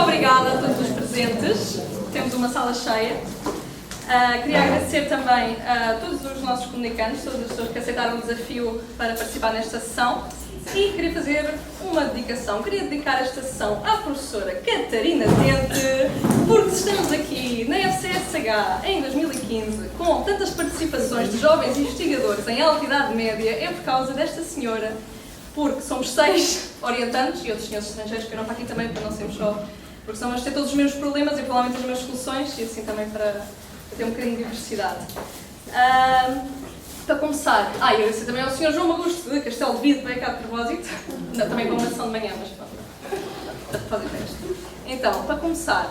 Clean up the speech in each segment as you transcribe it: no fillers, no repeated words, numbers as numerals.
obrigada a todos os presentes. Temos uma sala cheia. Queria agradecer também a todos os nossos comunicantes, todas as pessoas que aceitaram o desafio para participar nesta sessão. E queria fazer uma dedicação. Queria dedicar esta sessão à professora Catarina Dente, porque estamos aqui na FCSH em 2015 com tantas participações de jovens investigadores em alta idade média, é por causa desta senhora, porque somos 6 orientantes e outros senhores estrangeiros que vieram para aqui também, para não sermos só, porque são a ter todos os mesmos problemas e provavelmente as mesmas soluções, e assim também para ter um bocadinho de diversidade. Para começar, eu agradeço também ao Sr. João Magusto de Castelo de Vide, veio cá de propósito, não, também com uma sessão de manhã, mas pronto, para fazer isto. Então, para começar,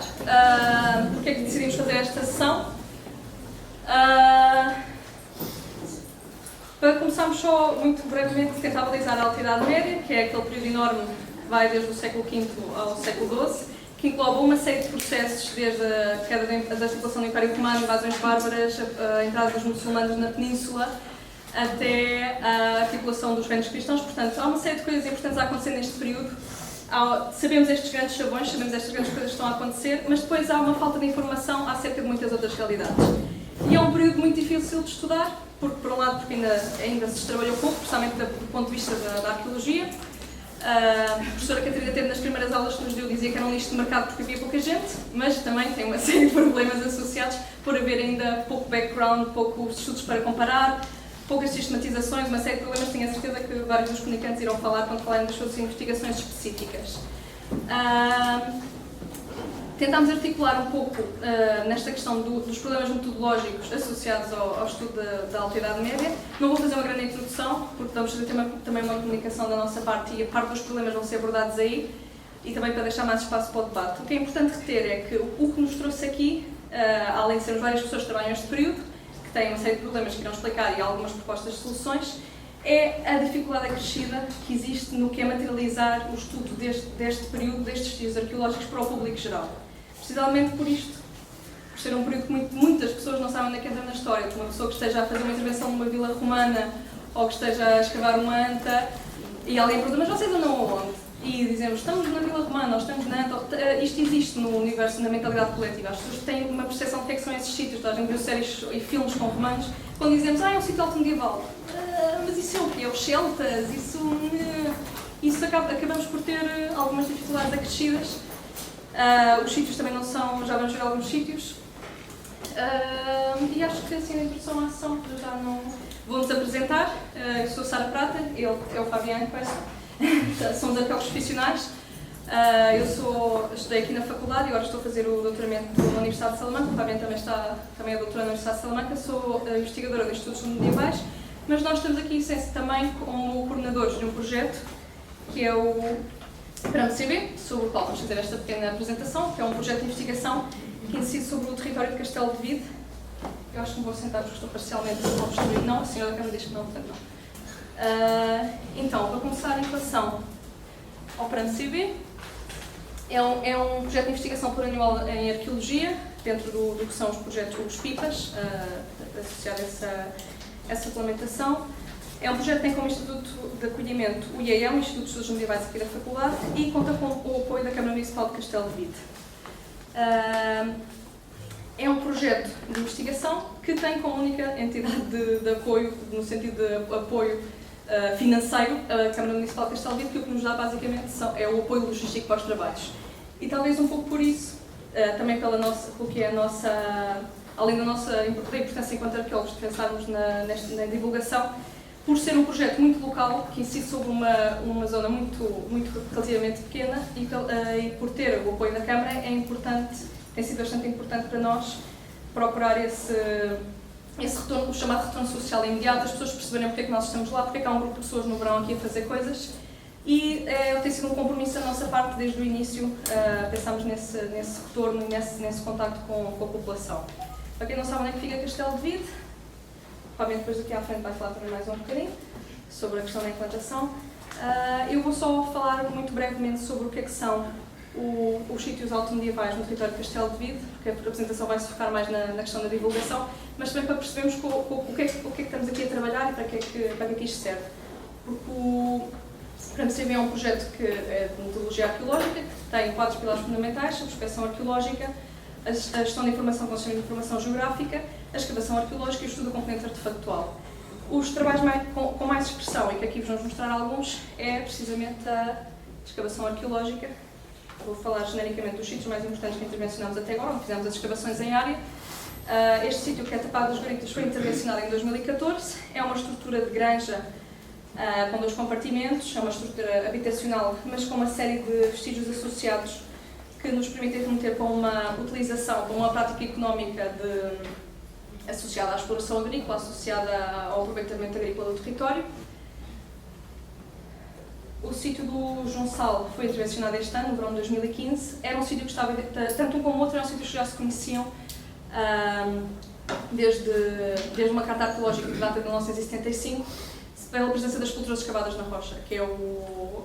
porque é que decidimos fazer esta sessão? Para começarmos só, muito brevemente, tentar balizar a Alta Idade Média, que é aquele período enorme que vai desde o século V ao século XII, que engloba uma série de processos, desde a queda da situação do Império Romano, invasões bárbaras, a entrada dos muçulmanos na Península, até a articulação dos reinos cristãos. Portanto, há uma série de coisas importantes a acontecer neste período. Sabemos estes grandes chavões, sabemos estas grandes coisas que estão a acontecer, mas depois há uma falta de informação acerca de muitas outras realidades. E é um período muito difícil de estudar, porque, por um lado, porque ainda se trabalhou pouco, principalmente do ponto de vista da arqueologia. A professora Catarina teve nas primeiras aulas que nos deu, dizia que era um nicho de mercado porque havia pouca gente, mas também tem uma série de problemas associados por haver ainda pouco background, poucos estudos para comparar, poucas sistematizações, uma série de problemas. Tenho a certeza que vários dos comunicantes irão falar quando falarem das suas investigações específicas. Tentámos articular um pouco nesta questão dos problemas metodológicos associados ao estudo da Alta Idade Média. Não vou fazer uma grande introdução, porque vamos fazer também uma comunicação da nossa parte e a parte dos problemas vão ser abordados aí, e também para deixar mais espaço para o debate. O que é importante reter é que o que nos trouxe aqui, além de sermos várias pessoas que trabalham neste período, que têm uma série de problemas que irão explicar e algumas propostas de soluções, é a dificuldade acrescida que existe no que é materializar o estudo deste período, destes vestígios arqueológicos para o público geral. Precisamente por isto, por ser um período que muitas pessoas não sabem onde é que entra na história, uma pessoa que esteja a fazer uma intervenção numa vila romana ou que esteja a escavar uma anta e alguém pergunta, mas vocês andam aonde? E dizemos, estamos na vila romana ou estamos na anta. Isto existe no universo, na mentalidade coletiva. As pessoas têm uma percepção de que é que são esses sítios. A gente viu séries e filmes com romanos, quando dizemos, é um sítio alto medieval. Mas isso é o quê? É os celtas? Isso acabamos por ter algumas dificuldades acrescidas. Os sítios também não são, já vamos ver alguns sítios. E acho que assim, a introdução à ação, já não. Vou-nos apresentar. Eu sou a Sara Prata, ele é o Fabiano, somos arqueólogos profissionais. Eu estudei aqui na faculdade e agora estou a fazer o doutoramento na Universidade de Salamanca. O Fabiano também é doutorando na Universidade de Salamanca. Sou investigadora de estudos medievais, mas nós estamos aqui também como coordenadores de um projeto que é o PRAMCB, sobre o qual vamos fazer esta pequena apresentação, que é um projeto de investigação que incide sobre o território de Castelo de Vide. Eu acho que me vou sentar porque estou parcialmente obstruído. Não, a senhora da Câmara diz que não, portanto não. Então, para começar, em relação ao PRAMCB, é um projeto de investigação plurianual em arqueologia, dentro do que são os projetos, os PIPAs, associado a essa regulamentação. É um projeto que tem como Instituto de Acolhimento o IEM, o Instituto de Estudos Medievais aqui da Faculdade, e conta com o apoio da Câmara Municipal de Castelo de Vide. É um projeto de investigação que tem como única entidade de apoio, no sentido de apoio financeiro, a Câmara Municipal de Castelo de Vide, que o que nos dá basicamente é o apoio logístico para os trabalhos. E talvez um pouco por isso, também pelo que é a nossa, além da nossa importância enquanto arqueólogos, de pensarmos na divulgação, por ser um projeto muito local, que incide sobre uma zona muito relativamente pequena e por ter o apoio da Câmara, tem sido bastante importante para nós procurar esse retorno, o chamado retorno social imediato, as pessoas perceberem porque é que nós estamos lá, porque é que há um grupo de pessoas no verão aqui a fazer coisas. E tem sido um compromisso da nossa parte desde o início, pensamos nesse retorno e nesse contacto com a população. Para quem não sabe onde é que fica Castelo de Vide, provavelmente depois daqui à frente vai falar também mais um bocadinho sobre a questão da implantação. Eu vou só falar muito brevemente sobre o que é que são os sítios altomedievais no território de Castelo de Vide, porque a apresentação vai se focar mais na questão da divulgação, mas também para percebermos o que é que estamos aqui a trabalhar e para que é que isto serve. Porque Portanto, CIV é um projeto que é de metodologia arqueológica, que tem 4 pilares fundamentais: a prospecção arqueológica, a gestão de informação com sistema de informação geográfica, a escavação arqueológica e o estudo do componente artefactual. Os trabalhos com mais expressão, e que aqui vos vamos mostrar alguns, é precisamente a escavação arqueológica. Vou falar genericamente dos sítios mais importantes que intervencionamos até agora, onde fizemos as escavações em área. Este sítio, que é Tapado dos Gritos, foi intervencionado em 2014. É uma estrutura de granja com 2 compartimentos, é uma estrutura habitacional, mas com uma série de vestígios associados que nos permitem remeter para uma utilização, para uma prática económica associada à exploração agrícola, associada ao aproveitamento agrícola do território. O sítio do Junçal foi intervencionado este ano, no verão de 2015. Era um sítio que estava, tanto um como o outro, eram sítios que já se conheciam desde uma carta arqueológica que data de 1975, pela presença das esculturas escavadas na rocha, que é o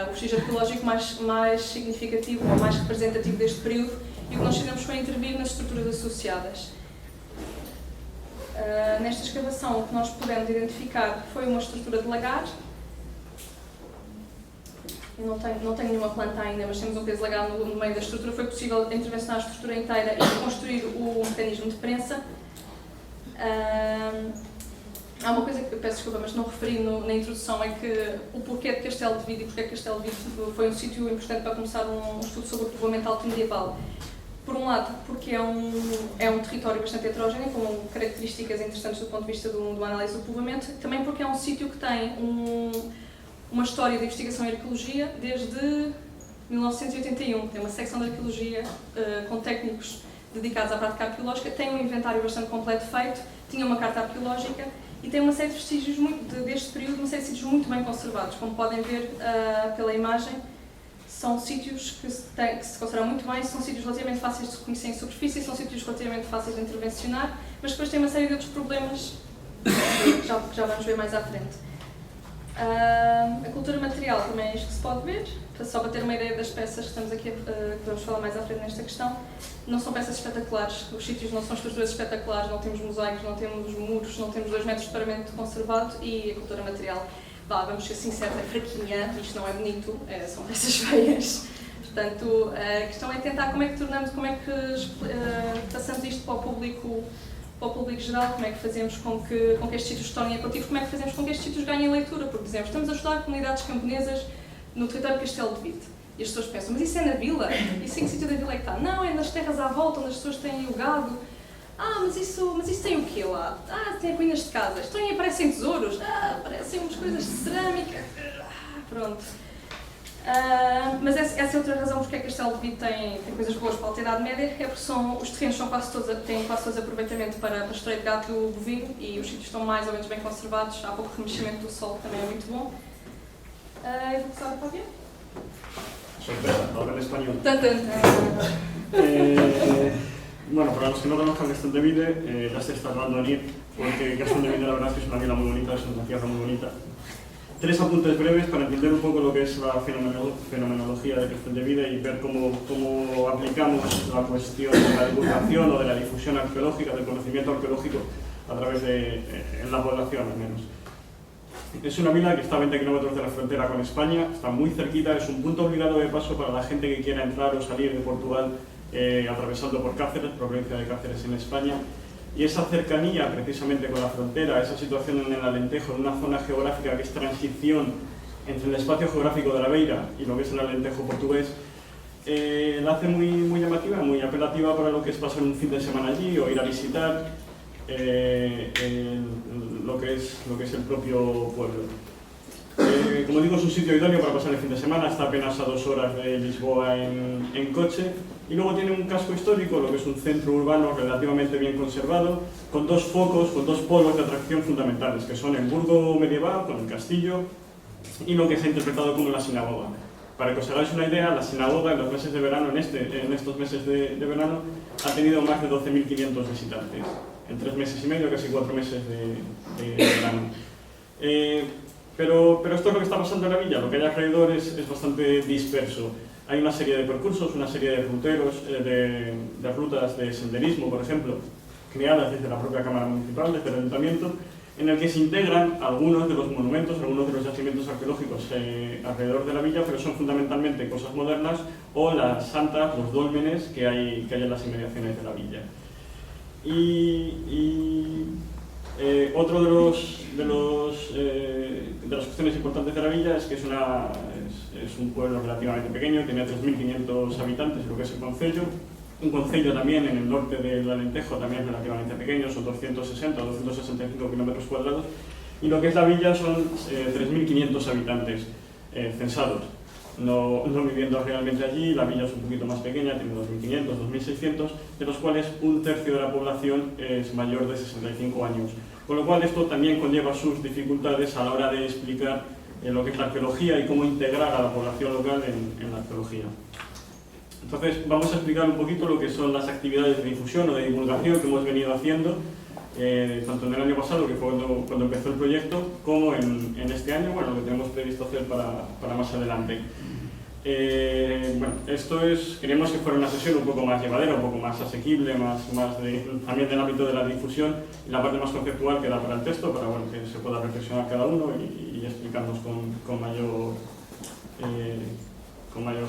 vestígio arqueológico mais significativo ou mais representativo deste período, e o que nós fizemos foi intervir nas estruturas associadas. Nesta escavação, o que nós pudemos identificar foi uma estrutura de lagar. Eu não tenho nenhuma planta ainda, mas temos um peso lagar no meio da estrutura. Foi possível intervencionar a estrutura inteira e construir o mecanismo de prensa. Há uma coisa que eu peço desculpa, mas não referi na introdução, é que o porquê de Castelo de Vide e porquê Castelo de Vide foi um sítio importante para começar um estudo sobre o povoamento alto medieval. Por um lado, porque é um território bastante heterogéneo, com características interessantes do ponto de vista do análise do povoamento, também porque é um sítio que tem uma história de investigação em arqueologia desde 1981. Tem uma secção de arqueologia com técnicos dedicados à prática arqueológica, tem um inventário bastante completo feito, tinha uma carta arqueológica e tem uma série de vestígios deste período, uma série de sítios muito bem conservados. Como podem ver pela imagem, são sítios que se conservam muito bem, são sítios relativamente fáceis de se reconhecer em superfície, são sítios relativamente fáceis de intervencionar, mas depois tem uma série de outros problemas que já vamos ver mais à frente. A cultura material também é isto que se pode ver, só para ter uma ideia das peças que estamos aqui, que vamos falar mais à frente nesta questão. Não são peças espetaculares, os sítios não são estruturas espetaculares, não temos mosaicos, não temos muros, não temos 2 metros de paramento conservado, e a cultura material, vamos ser sinceros, é fraquinha, isto não é bonito, são peças feias. Portanto, a questão é tentar como é que passamos isto para o público geral, como é que fazemos com que estes sítios se tornem atrativos, como é que fazemos com que estes sítios ganhem leitura, porque, por exemplo, estamos a ajudar comunidades camponesas no território de Castelo de Vide. E as pessoas pensam, mas isso é na vila? Isso em que sítio da vila é que está? Não, é nas terras à volta, onde as pessoas têm o gado. Mas isso tem o quê lá? Tem ruínas de casas. Então aí aparecem tesouros. Aparecem umas coisas de cerâmica. Pronto. Mas essa é outra razão porque Castelo de Vide tem coisas boas para a Alta Idade Média, é porque os terrenos têm quase todos aproveitamento para pastoreio de gado bovino e os sítios estão mais ou menos bem conservados, há pouco remeximento do solo, que também é muito bom. Eu vou passar para o avião. Sorpresa, ahora en español. Tan. Bueno, para los que no conozcan Castell de Vide, ya se está dando a venir, porque Castell de Vide la verdad es que es una vila muy bonita, es una tierra muy bonita. 3 apuntes breves para entender un poco lo que es la fenomenología de Castell de Vide y ver cómo aplicamos la cuestión de la divulgación o de la difusión arqueológica, del conocimiento arqueológico a través en la población al menos. Es una vila que está a 20 kilómetros de la frontera con España, está muy cerquita, es un punto obligado de paso para la gente que quiera entrar o salir de Portugal atravesando por Cáceres, provincia de Cáceres en España. Y esa cercanía precisamente con la frontera, esa situación en el Alentejo, en una zona geográfica que es transición entre el espacio geográfico de la Beira y lo que es el Alentejo portugués, la hace muy llamativa, muy apelativa para lo que es pasar un fin de semana allí o ir a visitar lo que es el propio pueblo. Como digo, es un sitio idóneo para pasar el fin de semana, está apenas a 2 horas de Lisboa en coche, y luego tiene un casco histórico, lo que es un centro urbano relativamente bien conservado, con 2 focos, con 2 polos de atracción fundamentales, que son el burgo medieval, con el castillo, y lo que se ha interpretado como la sinagoga. Para que os hagáis una idea, la sinagoga en los meses de verano, en estos meses de verano, ha tenido más de 12.500 visitantes, en 3 meses y medio, casi 4 meses de verano. Pero esto es lo que está pasando en la villa, lo que hay alrededor es bastante disperso. Hay una serie de percursos, una serie de ruteros, de rutas de senderismo, por ejemplo, creadas desde la propia Cámara Municipal, desde el Ayuntamiento, en el que se integran algunos de los monumentos, algunos de los yacimientos arqueológicos alrededor de la villa, pero son fundamentalmente cosas modernas o las santas, los dólmenes que hay en las inmediaciones de la villa. Otro de las cuestiones importantes de la villa es que es un pueblo relativamente pequeño, tiene 3.500 habitantes, lo que es el concello. Un concello también en el norte del Alentejo, también relativamente pequeño, son 260 o 265 kilómetros cuadrados. Y lo que es la villa son 3.500 habitantes censados. No viviendo realmente allí, la villa es un poquito más pequeña, tiene 2.500, 2.600, de los cuales un tercio de la población es mayor de 65 años. Con lo cual esto también conlleva sus dificultades a la hora de explicar lo que es la arqueología y cómo integrar a la población local en la arqueología. Entonces vamos a explicar un poquito lo que son las actividades de difusión o de divulgación que hemos venido haciendo, tanto en el año pasado, que fue cuando empezó el proyecto, como en este año, bueno, lo que tenemos previsto hacer para más adelante. Bueno, queríamos que fuera una sesión un poco más llevadera, un poco más asequible, también del ámbito de la difusión, y la parte más conceptual que da para el texto, para bueno, que se pueda reflexionar cada uno y explicarnos con mayor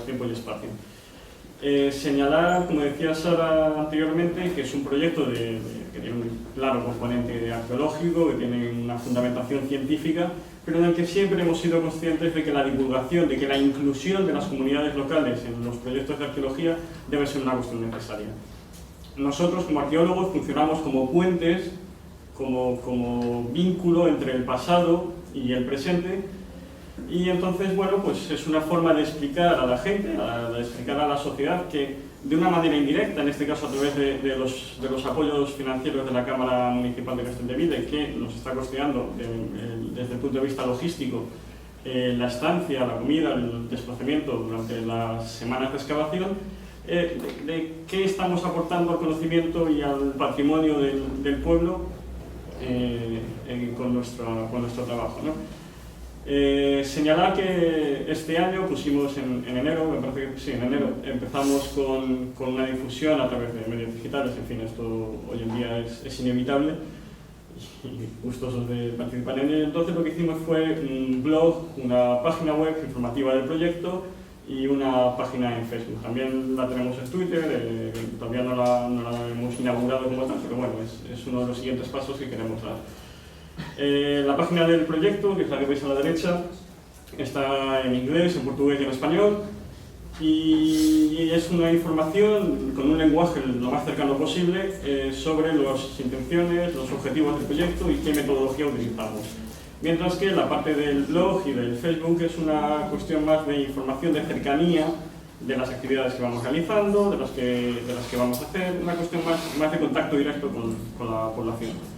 tiempo y espacio. Señalar, como decía Sara anteriormente, que es un proyecto que tiene un claro componente arqueológico, que tiene una fundamentación científica, pero en el que siempre hemos sido conscientes de que la divulgación, de que la inclusión de las comunidades locales en los proyectos de arqueología debe ser una cuestión necesaria. Nosotros, como arqueólogos, funcionamos como puentes, como vínculo entre el pasado y el presente. Y entonces, bueno, pues es una forma de explicar a la gente, de explicar a la sociedad que de una manera indirecta, en este caso a través de los apoyos financieros de la Cámara Municipal de Castelldeville, que nos está costeando desde el punto de vista logístico la estancia, la comida, el desplazamiento durante las semanas de excavación, de qué estamos aportando al conocimiento y al patrimonio del pueblo con nuestro trabajo, ¿no? Señalar que este año pusimos en enero, me parece que sí, en enero empezamos con una difusión a través de medios digitales. En fin, esto hoy en día es inevitable y gustosos de participar en ello. Entonces lo que hicimos fue un blog, una página web informativa del proyecto y una página en Facebook. También la tenemos en Twitter, todavía no la hemos inaugurado como tal, pero bueno, es uno de los siguientes pasos que queremos dar. La página del proyecto, que es la que veis a la derecha, está en inglés, en portugués y en español, y es una información con un lenguaje lo más cercano posible sobre las intenciones, los objetivos del proyecto y qué metodología utilizamos. Mientras que la parte del blog y del Facebook es una cuestión más de información, de cercanía de las actividades que vamos realizando, de las que vamos a hacer, una cuestión más de contacto directo con la población.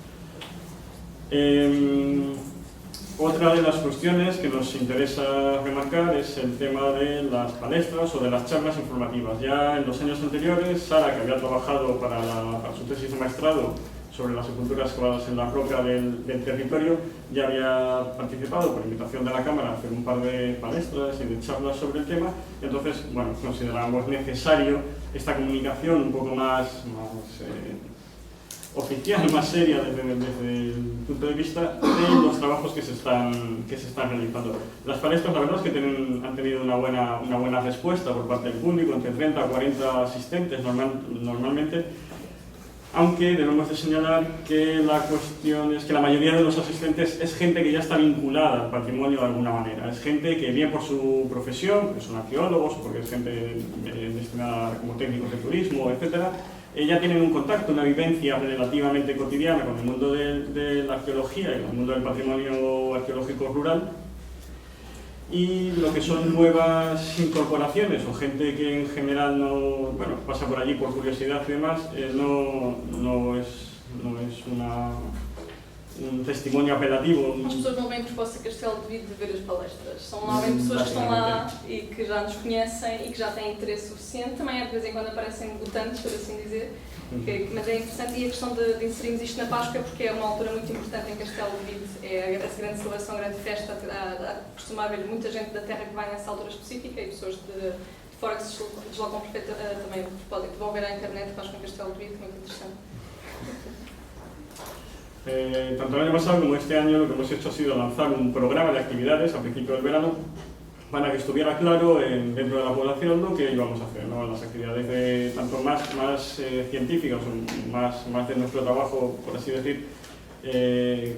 Otra de las cuestiones que nos interesa remarcar es el tema de las palestras o de las charlas informativas. Ya en los años anteriores, Sara, que había trabajado para su tesis de maestrado sobre las sepulturas excavadas en la roca del territorio, ya había participado por invitación de la Cámara a hacer un par de palestras y de charlas sobre el tema. Entonces, bueno, consideramos necesario esta comunicación un poco más oficial, más seria desde el punto de vista de los trabajos que se están realizando. Las palestras, la verdad es que han tenido una buena respuesta por parte del público, entre 30 a 40 asistentes normalmente, aunque debemos de señalar que la cuestión es que la mayoría de los asistentes es gente que ya está vinculada al patrimonio de alguna manera. Es gente que, bien por su profesión, que son arqueólogos, o porque es gente destinada como técnicos de turismo, etcétera, ya tienen un contacto, una vivencia relativamente cotidiana con el mundo de la arqueología y con el mundo del patrimonio arqueológico rural. Y lo que son nuevas incorporaciones o gente que en general pasa por allí por curiosidad y demás, no es un testimonio apelativo. As pessoas não vêm por Poça Castelo devido a ver as palestras. São normalmente pessoas que estão lá e que já nos conhecem e que já têm interesse suficiente. Também de vez em quando aparecem debutantes, por assim dizer. Mas é interessante, e a questão de inserirmos isto na Páscoa é porque é uma altura muito importante em Castelo de Vide. É essa grande celebração, grande festa. Costuma haver muita gente da terra que vai nessa altura específica e pessoas de fora que se deslocam também vão ver à internet Páscoa em Castelo de Vide, muito interessante. Tanto el año pasado como este año lo que hemos hecho ha sido lanzar un programa de actividades a principio del verano para que estuviera claro dentro de la población lo que íbamos a hacer, ¿no? Las actividades tanto más científicas, más de nuestro trabajo, por así decir,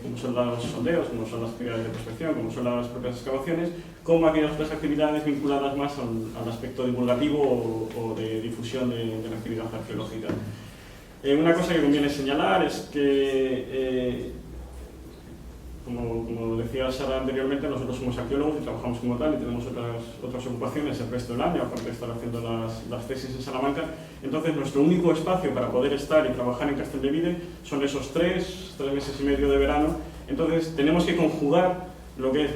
como son los sondeos, como son las actividades de prospección, como son las propias excavaciones, como aquellas otras actividades vinculadas más al aspecto divulgativo o de difusión de la actividad arqueológica. Una cosa que conviene señalar es que, como decía Sara anteriormente, nosotros somos arqueólogos y trabajamos como tal y tenemos otras ocupaciones el resto del año, aparte de estar haciendo las tesis en Salamanca. Entonces, nuestro único espacio para poder estar y trabajar en Castelldevide son esos tres meses y medio de verano. Entonces, tenemos que conjugar lo que es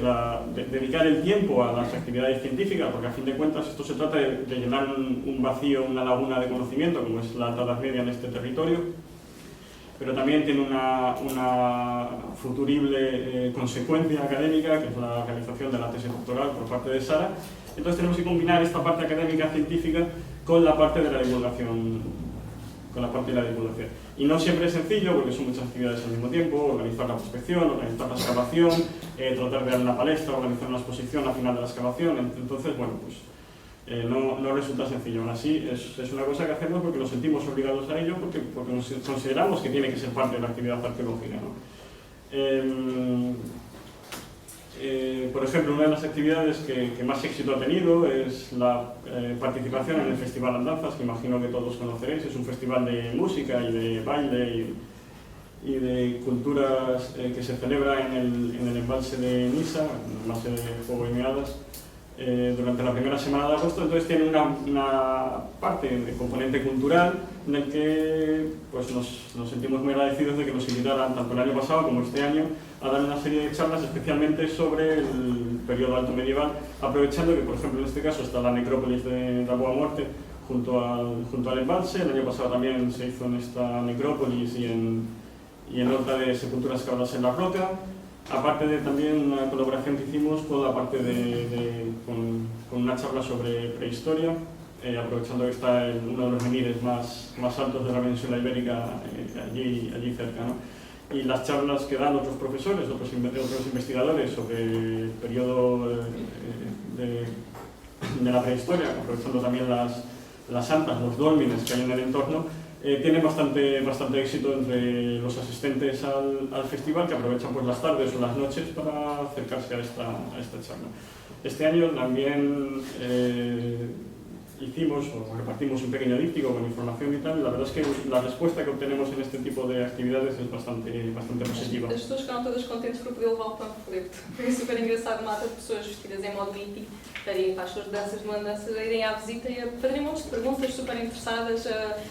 dedicar el tiempo a las actividades científicas, porque a fin de cuentas esto se trata de llenar un vacío, una laguna de conocimiento, como es la Alta Edad Media en este territorio, pero también tiene una futurible consecuencia académica, que es la realización de la tesis doctoral por parte de Sara. Entonces tenemos que combinar esta parte académica científica con la parte de la divulgación. Y no siempre es sencillo, porque son muchas actividades al mismo tiempo: organizar la prospección, organizar la excavación, tratar de dar una palestra, organizar una exposición al final de la excavación. Entonces, bueno, pues no resulta sencillo. Aún así, es una cosa que hacemos porque nos sentimos obligados a ello, porque consideramos que tiene que ser parte de la actividad arqueológica, ¿no? Por ejemplo, una de las actividades que más éxito ha tenido es la participación en el Festival Andanzas, que imagino que todos conoceréis. Es un festival de música y de baile y de culturas que se celebra en el embalse de Nisa, el embalse de Fuego y Meadas, durante la primera semana de agosto. Entonces tiene una parte de componente cultural en el que pues, nos sentimos muy agradecidos de que nos invitaran tanto el año pasado como este año a dar una serie de charlas especialmente sobre el periodo alto medieval, aprovechando que, por ejemplo, en este caso está la necrópolis de la Boa Muerte junto al embalse. El año pasado también se hizo en esta necrópolis y en otra de sepulturas cavadas en la roca. Aparte de también una colaboración que hicimos con la parte con una charla sobre prehistoria, aprovechando que está uno de los menires más altos de la península ibérica allí cerca, ¿no? Y las charlas que dan otros profesores, otros investigadores sobre el periodo de la prehistoria, aprovechando también las santas, los dólmenes que hay en el entorno, tienen bastante éxito entre los asistentes al festival, que aprovechan pues, las tardes o las noches para acercarse a esta charla. Este año también hicimos o repartimos un pequeño díptico con información y tal, y la verdad es que la respuesta que obtenemos en este tipo de actividades es bastante positiva. As pessoas ficaram todas contentes por poder levar o panfleto. Foi super engraçado, mata de pessoas vestidas em modo hippie para ir para as suas danças de mudanças, a irem à visita e a fazerem montes de perguntas super interessadas,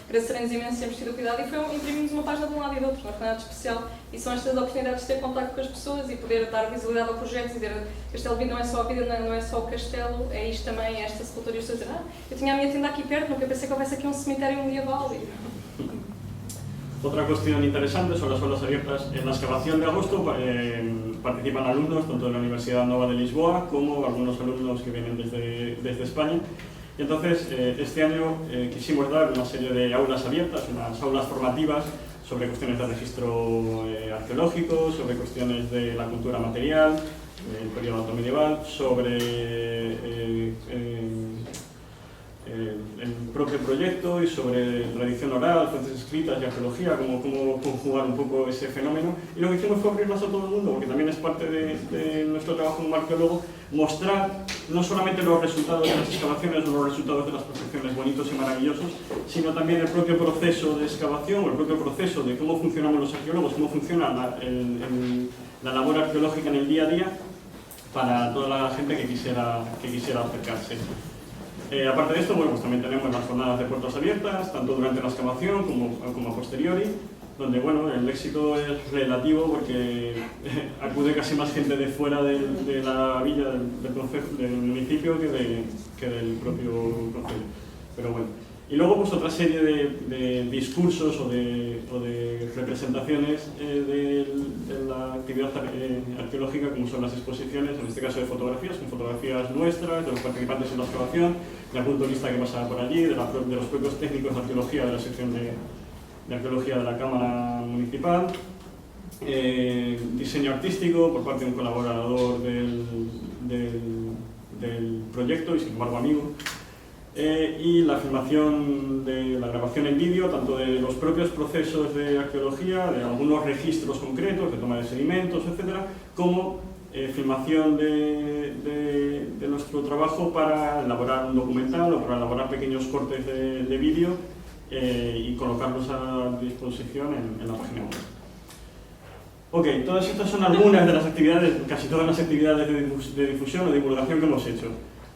agradecerem-nos imenso sempre tido cuidado, e imprimimos uma página de um lado e do outro, não foi nada de especial. E são estas oportunidades de ter contato com as pessoas e poder dar visibilidade ao projeto e dizer Castelldevide não é só a vida, não é só o castelo, é isto também, é esta sepultura. E as pessoas dizem, eu tinha a minha tenda aqui perto, nunca pensei que houvesse aqui cemitério medieval. Otra cuestión interesante son las aulas abiertas. En la excavación de agosto participan alumnos tanto de la Universidad Nova de Lisboa como algunos alumnos que vienen desde España. Y entonces, este año quisimos dar una serie de aulas abiertas, unas aulas formativas sobre cuestiones de registro arqueológico, sobre cuestiones de la cultura material, del periodo alto medieval, sobre el propio proyecto y sobre tradición oral, fuentes escritas y arqueología, cómo conjugar un poco ese fenómeno. Y lo que hicimos fue abrirlas a todo el mundo, porque también es parte de nuestro trabajo como arqueólogo, mostrar no solamente los resultados de las excavaciones o los resultados de las prospecciones bonitos y maravillosos, sino también el propio proceso de excavación, o el propio proceso de cómo funcionamos los arqueólogos, cómo funciona la labor arqueológica en el día a día para toda la gente que quisiera acercarse. Aparte de esto, bueno, pues también tenemos las jornadas de puertas abiertas, tanto durante la excavación como a posteriori, donde bueno, el éxito es relativo porque acude casi más gente de fuera de la villa, del municipio, que del propio concello. Pero bueno. Y luego pues otra serie de discursos o de representaciones de la actividad arqueológica, como son las exposiciones, en este caso de fotografías, con fotografías nuestras, de los participantes en la excavación, de algún turista que pasaba por allí, de los propios técnicos de arqueología de la sección de arqueología de la Cámara Municipal. diseño artístico por parte de un colaborador del proyecto y sin embargo amigo, y la filmación de la grabación en vídeo, tanto de los propios procesos de arqueología, de algunos registros concretos, de toma de sedimentos, etcétera, como filmación de nuestro trabajo para elaborar un documental o para elaborar pequeños cortes de vídeo y colocarlos a disposición en la página web. Ok, todas estas son algunas de las actividades, casi todas las actividades de difusión o divulgación que hemos hecho.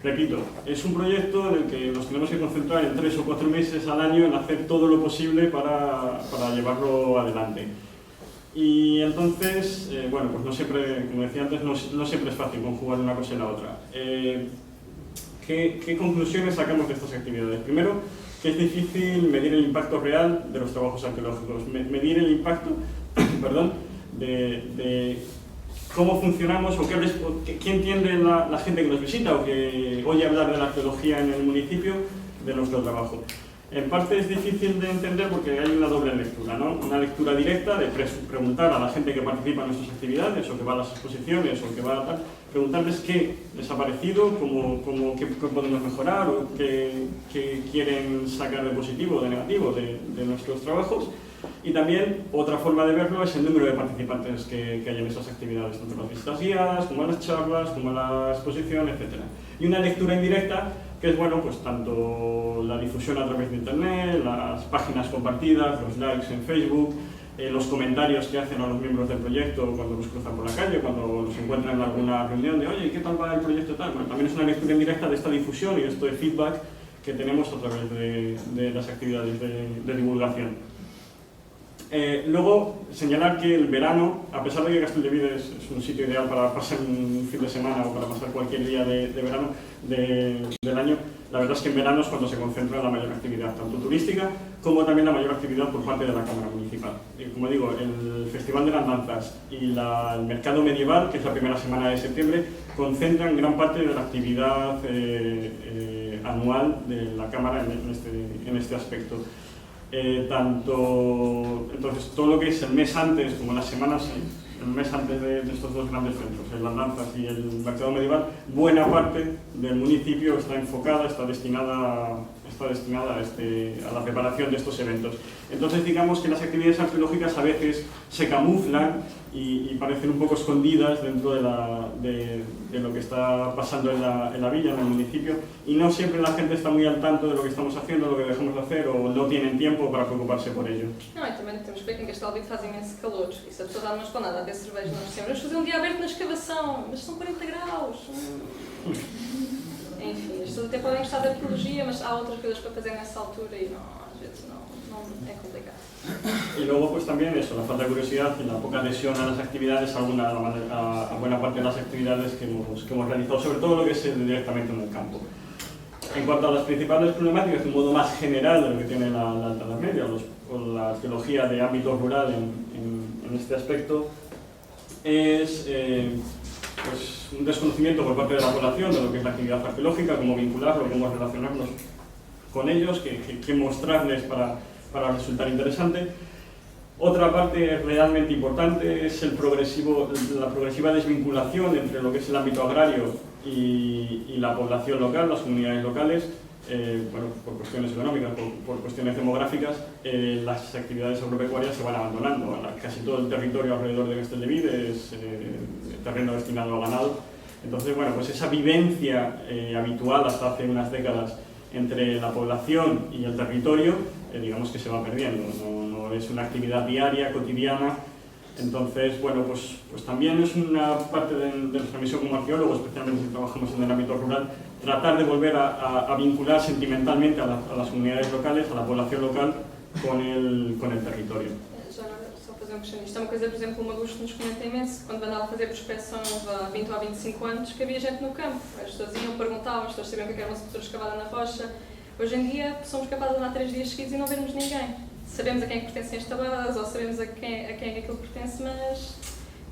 Repito, es un proyecto en el que nos tenemos que concentrar en 3 o 4 meses al año en hacer todo lo posible para llevarlo adelante. Y entonces, bueno, pues no siempre, como decía antes, no siempre es fácil conjugar una cosa y la otra. ¿Qué conclusiones sacamos de estas actividades? Primero, que es difícil medir el impacto real de los trabajos arqueológicos, medir el impacto, perdón, de cómo funcionamos o qué entiende la gente que nos visita o que oye hablar de la arqueología en el municipio de nuestro trabajo. En parte es difícil de entender porque hay una doble lectura, ¿no? Una lectura directa de preguntar a la gente que participa en nuestras actividades o que va a las exposiciones o que va a tal, preguntarles qué les ha parecido, qué podemos mejorar o qué quieren sacar de positivo o de negativo de nuestros trabajos. Y también otra forma de verlo es el número de participantes que hay en esas actividades, tanto en las visitas guiadas, como en las charlas, como en la exposición, etc. Y una lectura indirecta que es, bueno, pues tanto la difusión a través de internet, las páginas compartidas, los likes en Facebook, los comentarios que hacen a los miembros del proyecto cuando los cruzan por la calle, cuando los encuentran en alguna reunión de oye, ¿qué tal va el proyecto tal? Bueno, también es una lectura indirecta de esta difusión y de este feedback que tenemos a través de las actividades de divulgación. Luego, señalar que el verano, a pesar de que Castelldevide es un sitio ideal para pasar un fin de semana o para pasar cualquier día de verano del año, la verdad es que en verano es cuando se concentra la mayor actividad, tanto turística como también la mayor actividad por parte de la Cámara Municipal. Como digo, el Festival de las Danzas y el Mercado Medieval, que es la primera semana de septiembre, concentran gran parte de la actividad anual de la Cámara en este aspecto. Entonces, todo lo que es el mes antes, como las semanas, el mes antes de estos dos grandes centros, las danzas y el mercado medieval, buena parte del municipio está enfocada, está destinada a la preparación de estos eventos. Entonces, digamos que las actividades arqueológicas a veces se camuflan y parecen un poco escondidas dentro de lo que está pasando en la villa, en el municipio, y no siempre la gente está muy al tanto de lo que estamos haciendo, lo que dejamos de hacer, o no tienen tiempo para preocuparse por ello. Não, e também temos que ver que em Castelldevide faz imenso calor, e se a pessoa dá uma esplanada a ver cerveja nós sempre vamos fazer um dia aberto na escavação, mas são 40 graus. Enfim, as pessoas até podem gostar da arqueologia, mas há outras coisas para fazer nessa altura e às vezes não é complicado. Y luego pues también eso, la falta de curiosidad y la poca adhesión a las actividades, a buena parte de las actividades que hemos realizado, sobre todo lo que es directamente en el campo. En cuanto a las principales problemáticas, de un modo más general de lo que tiene la Alta Edad Media o la arqueología de ámbito rural en este aspecto, es pues un desconocimiento por parte de la población de lo que es la actividad arqueológica, cómo vincularlo, cómo relacionarnos con ellos, qué mostrarles para resultar interesante. Otra parte realmente importante es la progresiva desvinculación entre lo que es el ámbito agrario y la población local, las comunidades locales. Bueno, por cuestiones económicas, por cuestiones demográficas, las actividades agropecuarias se van abandonando. Casi todo el territorio alrededor de Castelldevide es terreno destinado a ganado. Entonces, bueno, pues esa vivencia habitual hasta hace unas décadas entre la población y el territorio, digamos que se va perdiendo, no es una actividad diaria, cotidiana. Entonces, bueno, pues también es una parte de nuestra misión como arqueólogos, especialmente si trabajamos en el ámbito rural, tratar de volver a vincular sentimentalmente a las comunidades locales, a la población local, con el territorio. Já agora, só fazer uma questão. Isto é uma coisa, por exemplo, o Magusto nos comenta imenso, quando andava a fazer prospeção há 20 ou 25 anos, que havia gente no campo. As pessoas iam, perguntavam, as pessoas sabiam que era uma sepultura escavada na rocha. Hoje em dia, somos capazes de andar 3 dias seguidos e não vermos ninguém. Sabemos a quem é que pertencem as tabadas, ou sabemos a quem é que aquilo pertence, mas...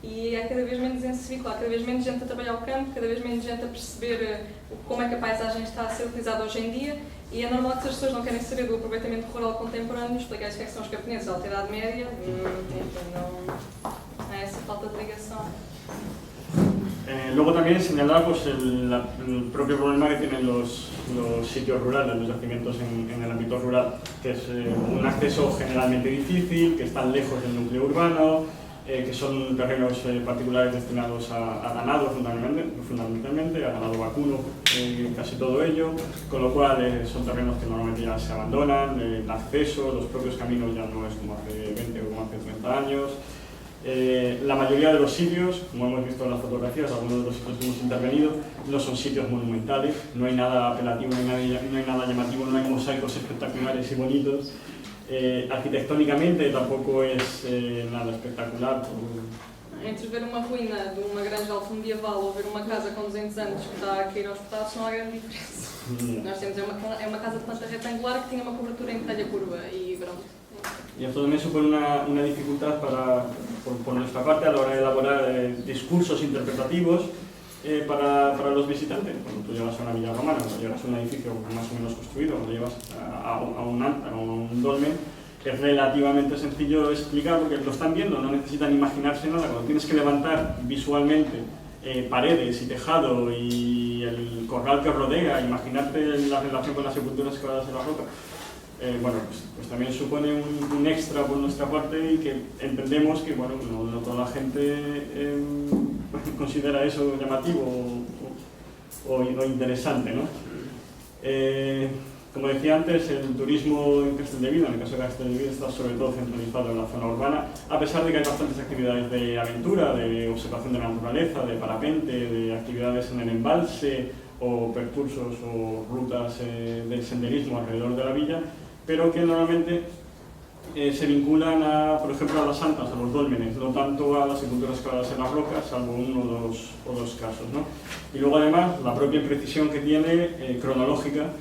E há cada vez menos esse vínculo, há cada vez menos gente a trabalhar o campo, cada vez menos gente a perceber como é que a paisagem está a ser utilizada hoje em dia, e é normal que se as pessoas não querem saber do aproveitamento rural contemporâneo, explicar-lhes o que é que são os camponeses da Alta Idade Média, não... essa falta de ligação. Luego también señalar pues, el propio problema que tienen los sitios rurales, los yacimientos en el ámbito rural, que es un acceso generalmente difícil, que están lejos del núcleo urbano, que son terrenos particulares destinados a ganado fundamentalmente, a ganado vacuno, casi todo ello, con lo cual son terrenos que normalmente ya se abandonan, el acceso, los propios caminos ya no es como hace 20 o como hace 30 años. La mayoría de los sitios, como hemos visto en las fotografías, algunos de los sitios que hemos intervenido, no son sitios monumentales, no hay nada apelativo, no hay nada llamativo, no hay mosaicos espectaculares y bonitos. Arquitectónicamente tampoco es nada espectacular. Entre ver uma ruína de uma granja alto-medieval ou ver uma casa com 200 anos que está a cair aos pedaços, não há grande diferença. Nós temos uma casa de planta retangular que tinha uma cobertura em telha curva e pronto. Y esto también supone una dificultad por nuestra parte a la hora de elaborar discursos interpretativos para los visitantes. Cuando tú llegas a una villa romana, cuando llegas a un edificio más o menos construido, cuando llegas a un dolmen, es relativamente sencillo explicar porque lo están viendo, no necesitan imaginarse nada. Cuando tienes que levantar visualmente paredes y tejado y el corral que rodea, imaginarte la relación con las sepulturas que vas a la roca, bueno, pues también supone un extra por nuestra parte y que entendemos que bueno, no toda la gente considera eso llamativo o interesante, ¿no? Como decía antes, el turismo en Castelldevila, en el caso de Castelldevila, está sobre todo centralizado en la zona urbana, a pesar de que hay bastantes actividades de aventura, de observación de la naturaleza, de parapente, de actividades en el embalse o percursos o rutas de senderismo alrededor de la villa, pero que normalmente se vinculan, por ejemplo, a las santas, a los dólmenes, no tanto a las sepulturas cavadas en las rocas, salvo uno o dos casos, ¿no? Y luego además la propia imprecisión que tiene cronológica,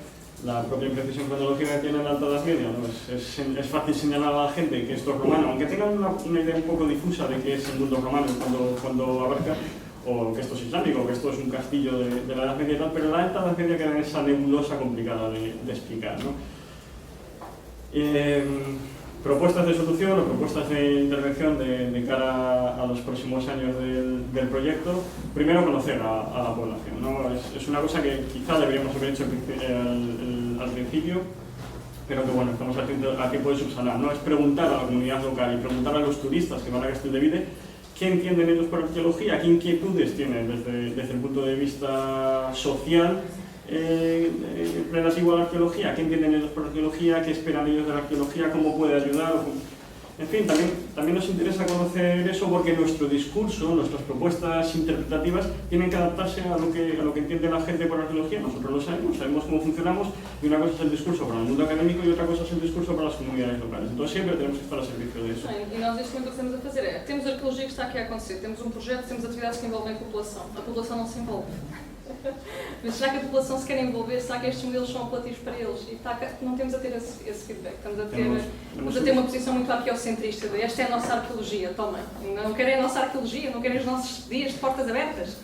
la Alta Edad Media, ¿no? Es fácil señalar a la gente que esto es romano, aunque tengan una idea un poco difusa de qué es el mundo romano cuando abarca, o que esto es islámico, o que esto es un castillo de la Edad Media y tal, pero la Alta Edad Media queda en esa nebulosa complicada de explicar, ¿no? Propuestas de solución o propuestas de intervención de cara a los próximos años del proyecto. Primero, conocer a la población, ¿no? Es una cosa que quizá deberíamos haber hecho al principio, pero que bueno, estamos a tiempo de subsanar, ¿no? Es preguntar a la comunidad local y preguntar a los turistas que van a Castelldevila qué entienden ellos por arqueología, qué inquietudes tienen desde el punto de vista social relativo a la arqueología, qué entienden ellos por arqueología, qué esperan ellos de la arqueología, cómo puede ayudar. En fin, también nos interesa conocer eso porque nuestro discurso, nuestras propuestas interpretativas tienen que adaptarse a lo que entiende la gente por arqueología. Nosotros lo sabemos cómo funcionamos y una cosa es el discurso para el mundo académico y otra cosa es el discurso para las comunidades locales. Entonces siempre tenemos que estar a servicio de eso. E nós neste momento o que estamos a fazer é, temos arqueologia que está aqui a acontecer, temos um projeto, temos atividades que envolvem a população não se envolve. Mas será que a população se quer envolver? Será que estes modelos são apelativos para eles? E não temos a ter esse feedback. Estamos a ter uma posição muito arqueocentrista. Esta é a nossa arqueologia, tomem. Não querem a nossa arqueologia, não querem os nossos dias de portas abertas.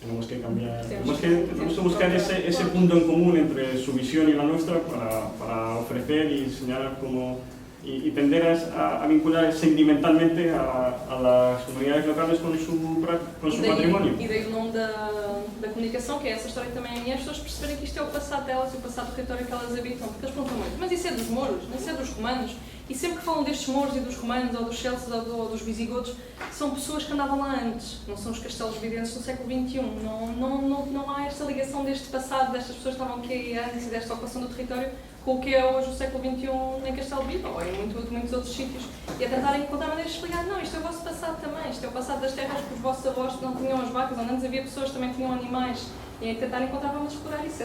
Tenemos que cambiar, tenemos que buscar ese punto en común entre su visión y la nuestra para ofrecer y señalar cómo y tender a vincular sentimentalmente a las comunidades locales con su patrimonio. E daí o nome da comunicação, que é essa história também é minha, as pessoas perceberem que isto é o passado delas e o passado do território que elas habitam, porque eles perguntam muito, mas isso é dos mouros, não isso é dos romanos? E sempre que falam destes mouros e dos romanos, ou dos celtas, ou dos visigodos, são pessoas que andavam lá antes, não são os castelos videntes do século XXI, não há esta ligação deste passado, destas pessoas que estavam aqui antes e desta ocupação do território, com o que é hoje o século XXI em Castelo de Vigo ou em muitos outros sítios, e a tentarem encontrar maneiras de explicar, não, isto é o vosso passado também, isto é o passado das terras que os vossos avós não tinham as vacas, onde antes havia pessoas que também tinham animais, e a tentar encontrar formas de explorar isso,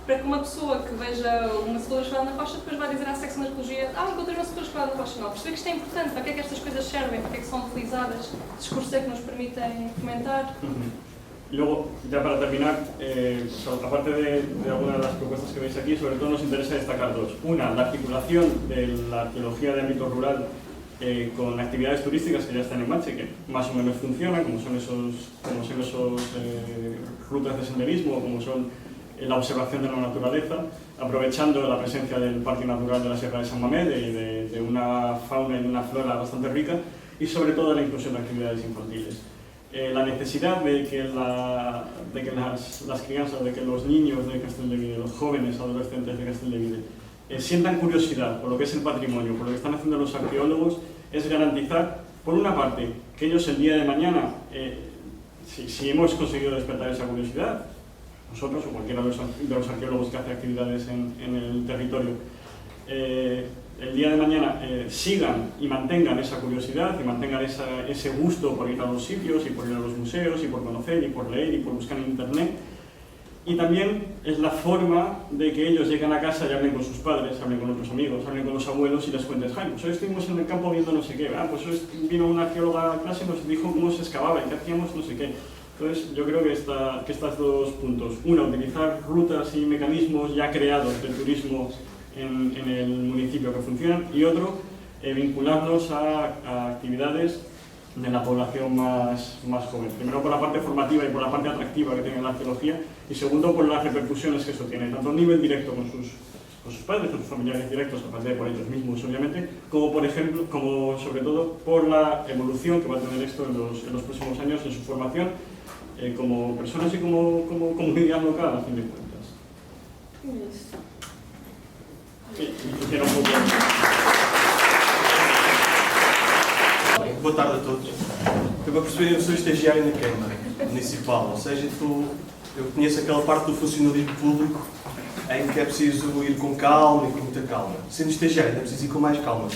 para que uma pessoa que veja uma cebola escavada na rocha depois vai dizer à secção de arqueologia, encontrei uma cebola escavada na rocha, não, perceber que isto é importante, para que é que estas coisas servem, para que é que são utilizadas, discursos é que nos permitem comentar. Y luego, ya para terminar, aparte de algunas de las propuestas que veis aquí, sobre todo nos interesa destacar dos. Una, la articulación de la arqueología de ámbito rural con actividades turísticas que ya están en marcha y que más o menos funcionan, como son esos rutas de senderismo, como son la observación de la naturaleza, aprovechando la presencia del Parque Natural de la Sierra de San Mamede y de una fauna y una flora bastante rica. y sobre todo la inclusión de actividades infantiles. La necesidad de que, las crianzas, de que los niños de Castelldevide, los jóvenes adolescentes de Castelldevide, sientan curiosidad por lo que es el patrimonio, por lo que están haciendo los arqueólogos, es garantizar, por una parte, que ellos el día de mañana, si hemos conseguido despertar esa curiosidad, nosotros o cualquiera de los arqueólogos que hace actividades en el territorio, el día de mañana sigan y mantengan esa curiosidad y mantengan ese gusto por ir a los sitios y por ir a los museos y por conocer y por leer y por buscar en internet. Y también es la forma de que ellos lleguen a casa y hablen con sus padres, hablen con otros amigos, hablen con los abuelos y les cuenten, pues hoy estuvimos en el campo viendo no sé qué, pues hoy vino una arqueóloga a clase y nos dijo cómo se excavaba y qué hacíamos no sé qué. Entonces yo creo que estos dos puntos, una, utilizar rutas y mecanismos ya creados del turismo en el municipio que funcionan, y otro, vincularlos a actividades de la población más joven. Primero por la parte formativa y por la parte atractiva que tiene la arqueología, y segundo por las repercusiones que eso tiene, tanto a nivel directo con sus padres, con sus familiares directos, aparte de por ellos mismos obviamente, como por ejemplo, como sobre todo por la evolución que va a tener esto en los próximos años en su formación como personas y como comunidad local, a fin de cuentas. Boa tarde a todos. Eu, para perceber, eu sou estagiário na Câmara Municipal, ou seja, eu conheço aquela parte do funcionalismo público em que é preciso ir com calma e com muita calma. Sendo estagiário, é preciso ir com mais calma,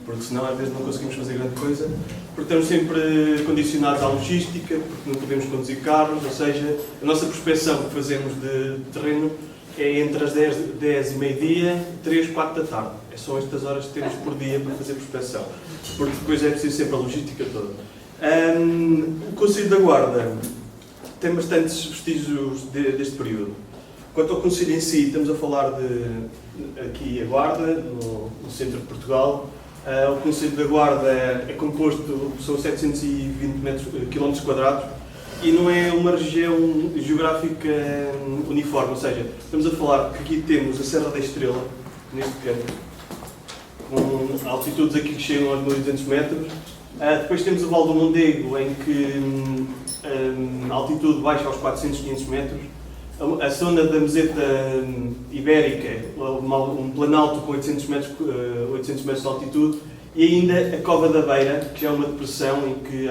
porque senão às vezes não conseguimos fazer grande coisa, porque estamos sempre condicionados à logística, porque não podemos conduzir carros, ou seja, a nossa prospecção que fazemos de terreno é entre as 10 e meio-dia e 3, 4 da tarde. São estas horas que temos por dia para fazer prospecção, porque depois é preciso sempre a logística toda. O Conselho da Guarda tem bastantes vestígios deste período. Quanto ao Conselho em si, estamos a falar aqui a Guarda, no centro de Portugal. O Conselho da Guarda é composto, são 720 km², e não é uma região geográfica uniforme, ou seja, estamos a falar que aqui temos a Serra da Estrela, neste canto, com altitudes aqui que chegam aos 1200 metros. Depois temos o Val do Mondego, em que a altitude baixa aos 400, 500 metros. A zona da Meseta Ibérica, um planalto com 800 metros de altitude. E ainda a Cova da Beira, que é uma depressão em que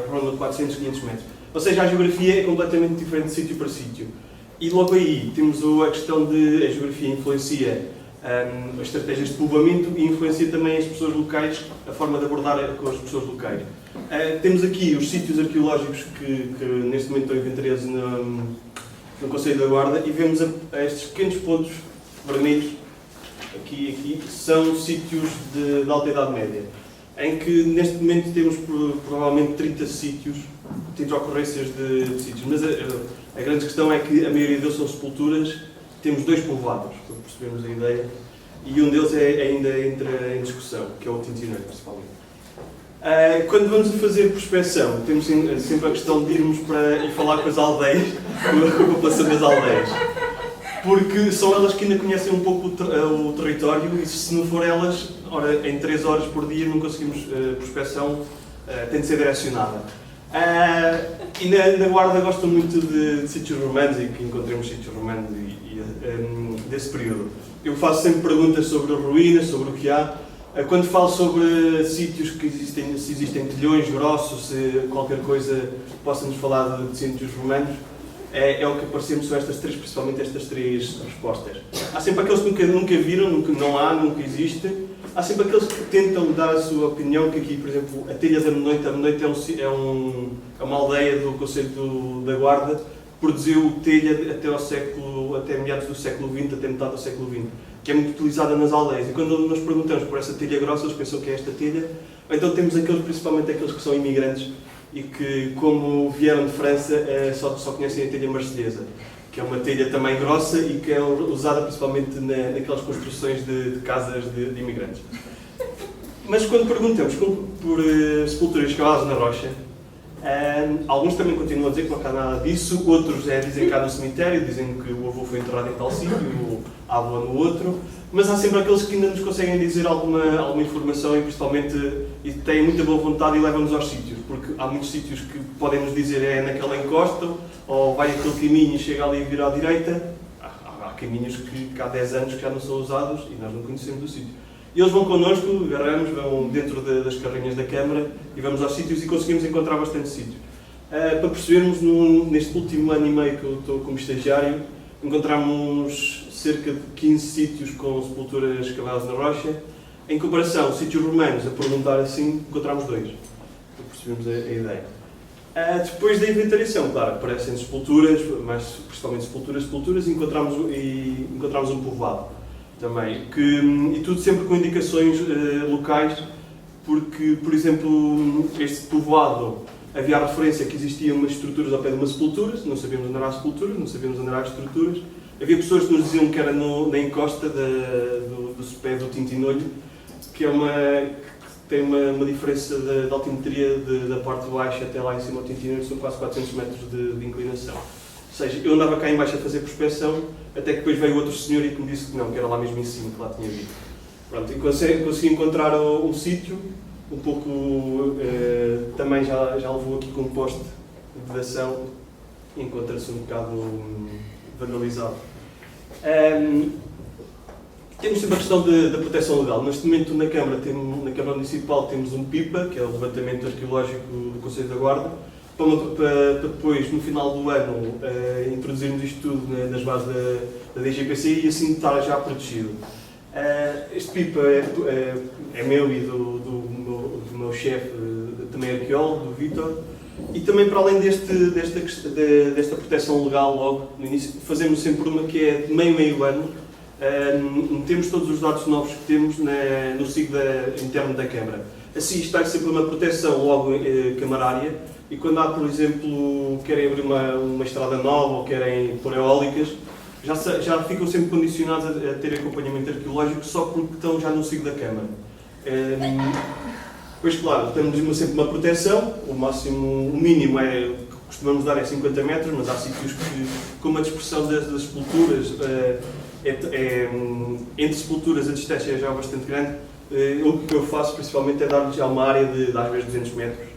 ronda 400, 500 metros. Ou seja, a geografia é completamente diferente de sítio para sítio. E logo aí temos a questão de a geografia influencia as estratégias de povoamento e influencia também as pessoas locais, a forma de abordar com as pessoas locais. Temos aqui os sítios arqueológicos que neste momento estão inventariados no Conselho da Guarda, e vemos estes pequenos pontos vermelhos, aqui, que são sítios de alta Idade Média, em que neste momento temos provavelmente 30 sítios, 30 ocorrências de sítios, mas a grande questão é que a maioria deles são sepulturas. Temos 2 povoados, para percebermos a ideia, e um deles ainda entra em discussão, que é o Tintineiro, principalmente. Quando vamos a fazer prospecção, temos sempre a questão de irmos para ir falar com as aldeias, com a população das aldeias, porque são elas que ainda conhecem um pouco o território, e se não for elas, em 3 horas por dia não conseguimos prospecção, tem de ser direcionada. E na Guarda gostam muito de sítios romanos, e que encontremos sítios romanos desse período. Eu faço sempre perguntas sobre ruínas, sobre o que há. Quando falo sobre sítios que existem, se existem telhões grossos, se qualquer coisa possa-nos falar de sítios romanos, é o que aparecemos, são principalmente estas 3 respostas. Há sempre aqueles que nunca viram, nunca existe. Há sempre aqueles que tentam dar a sua opinião, que aqui, por exemplo, a Telha da Menoite. A Menoite é uma aldeia do Conselho da Guarda, produziu telha até meados do século XX, até metade do século XX, que é muito utilizada nas aldeias. E quando nós perguntamos por essa telha grossa, eles pensam que é esta telha. Então temos principalmente aqueles que são imigrantes e que, como vieram de França, só conhecem a telha marselhesa, que é uma telha também grossa e que é usada principalmente naquelas construções de casas de imigrantes. Mas quando perguntamos por sepulturas escavadas na rocha, Alguns também continuam a dizer que não há cá nada disso, outros dizem que há no cemitério, dizem que o avô foi enterrado em tal sítio, a avó no outro, mas há sempre aqueles que ainda nos conseguem dizer alguma informação e principalmente e têm muita boa vontade e levam-nos aos sítios, porque há muitos sítios que podem nos dizer é naquela encosta, ou vai aquele caminho e chega ali e vira à direita. Há caminhos que há 10 anos que já não são usados e nós não conhecemos o sítio. E eles vão connosco, agarramos, vão dentro das carrinhas da Câmara e vamos aos sítios e conseguimos encontrar bastante sítios. Para percebermos, neste último ano e meio que eu estou como estagiário, encontramos cerca de 15 sítios com sepulturas escavadas na rocha. Em comparação, sítios romanos, a perguntar assim, encontramos 2. Para percebermos a ideia. Depois da inventariação, claro, aparecem sepulturas, mas principalmente sepulturas, e encontramos um povoado. Também, e tudo sempre com indicações locais, porque, por exemplo, este povoado havia a referência que existiam umas estruturas ao pé de umas sepulturas, não sabíamos onde eram as sepulturas, não sabíamos onde eram as estruturas. Havia pessoas que nos diziam que era na encosta do pé do Tintinolho, que tem uma diferença de altimetria da parte de baixo até lá em cima do Tintinolho, são quase 400 metros de inclinação. Ou seja, eu andava cá em baixo a fazer prospeção, até que depois veio outro senhor e que me disse que não, que era lá mesmo em cima, que lá tinha vindo. Pronto, e consegui encontrar um sítio, um pouco, também já levou aqui com um poste de vedação, e encontra-se um bocado vandalizado. Temos sempre a questão da proteção legal. Neste momento na Câmara Municipal temos um PIPA, que é o Levantamento Arqueológico do Conselho da Guarda, para depois, no final do ano, introduzirmos isto tudo nas bases da DGPC e assim estar já protegido. Este PIPA é meu e do meu chefe, também arqueólogo, do Vítor, e também para além desta proteção legal logo no início, fazemos sempre uma que é de meio ano, metemos todos os dados novos que temos no SIG interno da Câmara. Assim está sempre uma proteção logo camarária. E quando há, por exemplo, querem abrir uma estrada nova ou querem pôr eólicas, já ficam sempre condicionados a ter acompanhamento arqueológico só porque estão já no SIG da Câmara. Pois claro, temos sempre uma proteção, o mínimo que costumamos dar é 50 metros, mas há sítios que, como a dispersão das sepulturas, entre sepulturas a distância é já bastante grande, o que eu faço principalmente é dar-lhes já uma área de às vezes 200 metros.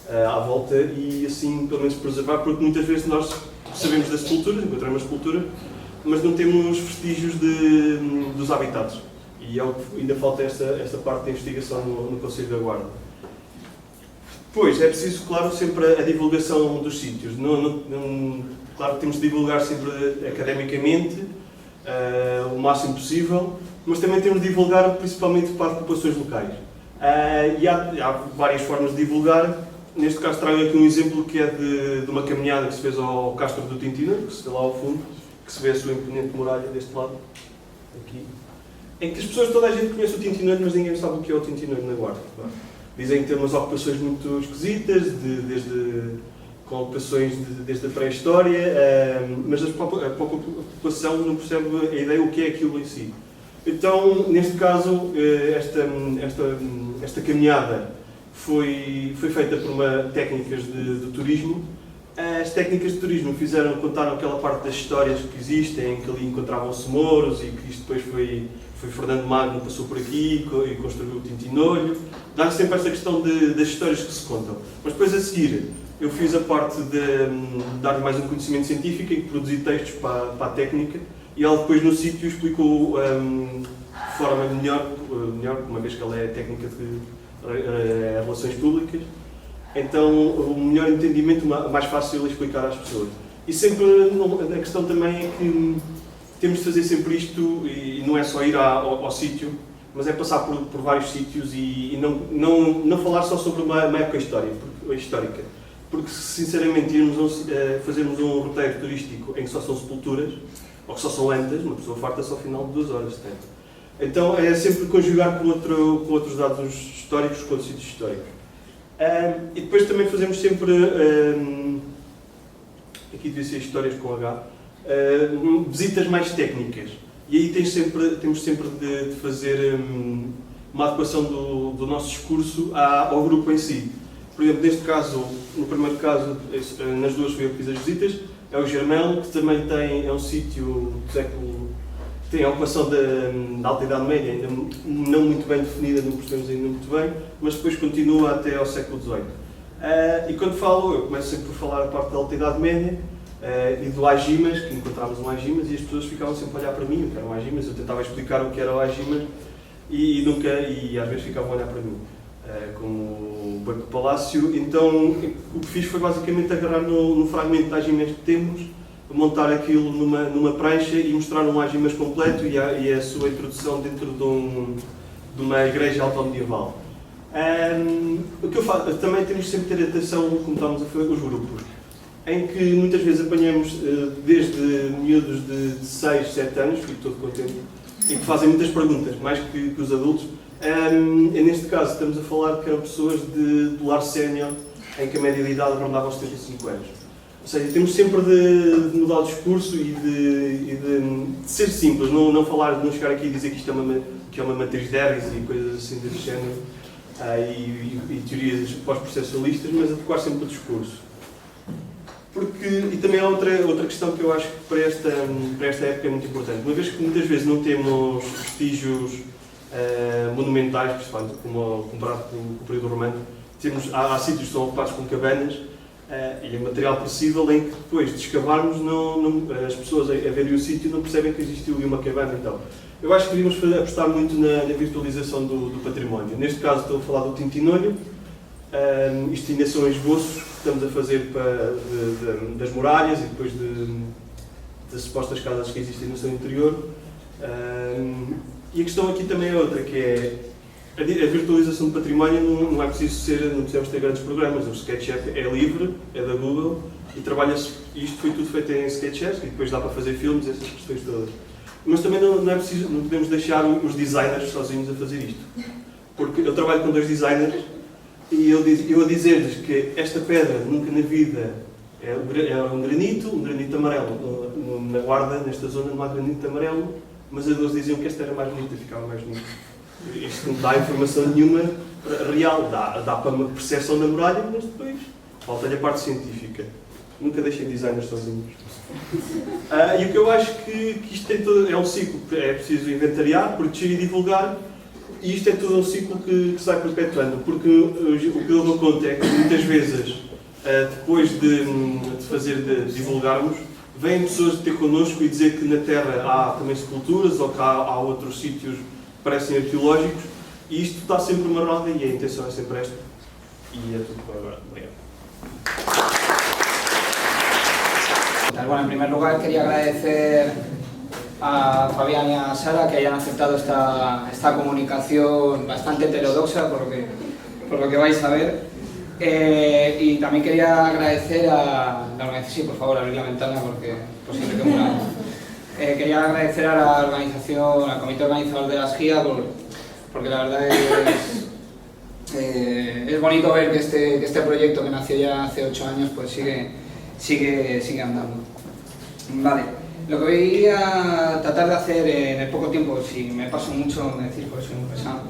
À volta e assim pelo menos preservar, porque muitas vezes nós sabemos das sepulturas, encontramos a sepultura, mas não temos vestígios dos habitats e ainda falta esta parte da investigação no Conselho da Guarda. Depois é preciso, claro, sempre a divulgação dos sítios. Claro que temos de divulgar sempre academicamente, o máximo possível, mas também temos de divulgar principalmente para as populações locais. E há várias formas de divulgar. Neste caso trago aqui um exemplo que é de uma caminhada que se fez ao Castro do Tintinolho, que se vê lá ao fundo, que se vê a sua imponente muralha deste lado, aqui, em que as pessoas, toda a gente conhece o Tintinolho, mas ninguém sabe o que é o Tintinolho na Guarda. Dizem que tem umas ocupações muito esquisitas, com ocupações desde a pré-história, mas a população não percebe a ideia o que é aquilo em si. Então, neste caso, esta caminhada foi feita por técnicas de turismo. As técnicas de turismo contaram aquela parte das histórias que existem, que ali encontravam-se mouros e que isto depois foi Fernando Magno passou por aqui e construiu o Tintinolho. Dá sempre esta questão das histórias que se contam. Mas depois a seguir eu fiz a parte de dar mais um conhecimento científico em que produzi textos para a técnica e ela depois no sítio explicou de forma melhor, uma vez que ela é técnica de relações públicas, então o melhor entendimento, mais fácil explicar às pessoas. E sempre a questão também é que temos de fazer sempre isto e não é só ir ao sítio, mas é passar por vários sítios e não falar só sobre uma época histórica. Porque sinceramente fazermos um roteiro turístico em que só são sepulturas, ou que só são lentas, uma pessoa farta-se ao final de 2 horas de tempo. Então é sempre conjugar com outros dados históricos, com outros sítios históricos. E depois também fazemos sempre, aqui devia ser histórias com H, visitas mais técnicas. E aí temos sempre de fazer uma adequação do nosso discurso ao grupo em si. Por exemplo, neste caso, no primeiro caso, nas duas fui eu que fiz as visitas, é o Germelo, que também é um sítio do século, tem a ocupação da Alta Idade Média, ainda não muito bem definida, não percebemos ainda muito bem, mas depois continua até ao século XVIII. E quando falo, eu começo sempre por falar a parte da Alta Idade Média e do Agimas, que encontrávamos um Agimas, e as pessoas ficavam sempre a olhar para mim, o que era um Agimas, eu tentava explicar o que era o Agimas, e às vezes ficavam a olhar para mim, como o Banco do Palácio. Então o que fiz foi basicamente agarrar no fragmento de Agimas que temos, montar aquilo numa prancha e mostrar um Agimas completo e a sua introdução dentro de uma igreja automedieval. O que eu faço, também temos sempre que ter atenção, como estávamos a fazer, os grupos, em que muitas vezes apanhamos desde miúdos de 6, 7 anos, fico todo contente, e que fazem muitas perguntas, mais que os adultos. Neste caso, estamos a falar que eram pessoas do lar sénior, em que a média de idade rondava aos 75 anos. Ou seja, temos sempre de mudar o discurso e de ser simples, não chegar aqui e dizer que isto é uma matriz de Harris e coisas assim desse género, e teorias pós-processualistas, mas adequar sempre o discurso. E também há outra questão que eu acho que para esta época é muito importante. Uma vez que muitas vezes não temos vestígios monumentais, principalmente comparado com o período romano, há sítios que são ocupados com cabanas e é material possível em que depois de escavarmos as pessoas a verem o sítio não percebem que existiu ali uma cabana. Então, eu acho que devíamos apostar muito na virtualização do património. Neste caso estou a falar do Tintinolho. Isto ainda são esboços que estamos a fazer das muralhas e depois das supostas casas que existem no seu interior. E a questão aqui também é outra, que é a virtualização do património. Não é preciso não precisamos ter grandes programas. O SketchUp é livre, é da Google e trabalha-se. Isto foi tudo feito em SketchUp e depois dá para fazer filmes, essas questões todas. Mas também não é preciso, não podemos deixar os designers sozinhos a fazer isto. Porque eu trabalho com 2 designers e eu a dizer-lhes que esta pedra nunca na vida é um granito amarelo. Na Guarda, nesta zona, não há granito amarelo, mas eles diziam que esta era mais bonita, ficava mais bonita. Isto não dá informação nenhuma real, dá para uma percepção da muralha, mas depois falta-lhe a parte científica. Nunca deixem designers sozinhos. E o que eu acho que isto é um ciclo que é preciso inventariar, proteger e divulgar, e isto é todo um ciclo que se vai perpetuando, porque o que eu dou conta é que muitas vezes, depois de divulgarmos, vêm pessoas ter connosco e dizer que na Terra há também sepulturas ou que há outros sítios que parecem arqueológicos, e isto está sempre uma roda e a intenção é sempre esta. E é tudo por agora. Obrigado. Bueno, en primer lugar quería agradecer a Fabián y a Sara que hayan aceptado esta comunicación bastante heterodoxa por lo que vais a ver, y también quería agradecer a la organización, sí, por favor, abrir la ventana porque es posible que muera. Quería agradecer a la organización, al comité organizador de la SGIA porque la verdad es bonito ver que este proyecto que nació ya hace 8 años pues sigue andando. Vale, lo que voy a tratar de hacer en el poco tiempo, si me paso mucho, me decís porque soy muy pesado,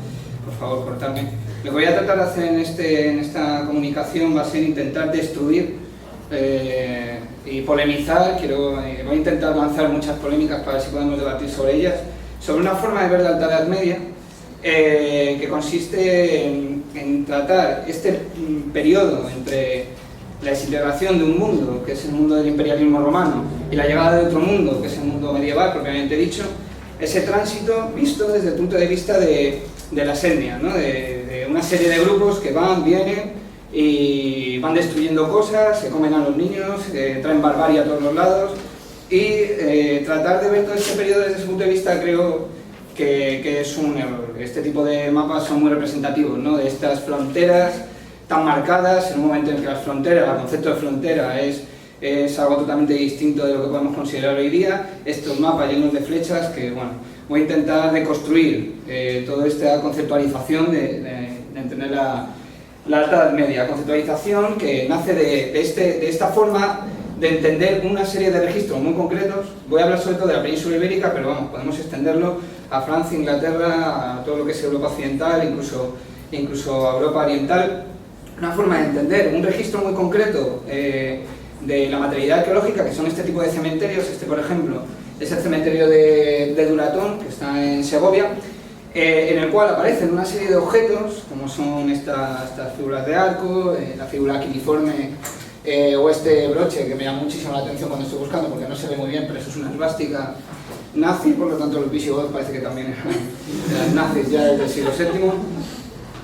por favor, cortadme. Lo que voy a tratar de hacer en esta comunicación va a ser intentar destruir y polemizar. Voy a intentar lanzar muchas polémicas para ver si podemos debatir sobre ellas, sobre una forma de ver la Alta Edad Media que consiste en tratar este periodo entre la desintegración de un mundo, que es el mundo del imperialismo romano, y la llegada de otro mundo, que es el mundo medieval, propiamente dicho, ese tránsito visto desde el punto de vista de las etnias, ¿no? de una serie de grupos que van, vienen y van destruyendo cosas, se comen a los niños, traen barbarie a todos los lados, y tratar de ver todo este periodo desde ese punto de vista creo que es un error. Este tipo de mapas son muy representativos, ¿no? De estas fronteras tan marcadas, en un momento en que la frontera, el concepto de frontera es algo totalmente distinto de lo que podemos considerar hoy día. Estos mapas llenos de flechas que, bueno, voy a intentar deconstruir toda esta conceptualización de entender la Alta Edad Media, conceptualización que nace de esta forma de entender una serie de registros muy concretos. Voy a hablar sobre todo de la península ibérica, pero vamos, podemos extenderlo a Francia, Inglaterra, a todo lo que es Europa occidental, incluso a Europa oriental, una forma de entender un registro muy concreto de la materialidad arqueológica, que son este tipo de cementerios. Este, por ejemplo, es el cementerio de Duratón, que está en Segovia, en el cual aparecen una serie de objetos, como son estas figuras de arco, la figura quiniforme, o este broche que me llama muchísimo la atención cuando estoy buscando, porque no se ve muy bien, pero eso es una esvástica nazi, por lo tanto los visigodos parece que también eran nazis ya desde el siglo VII.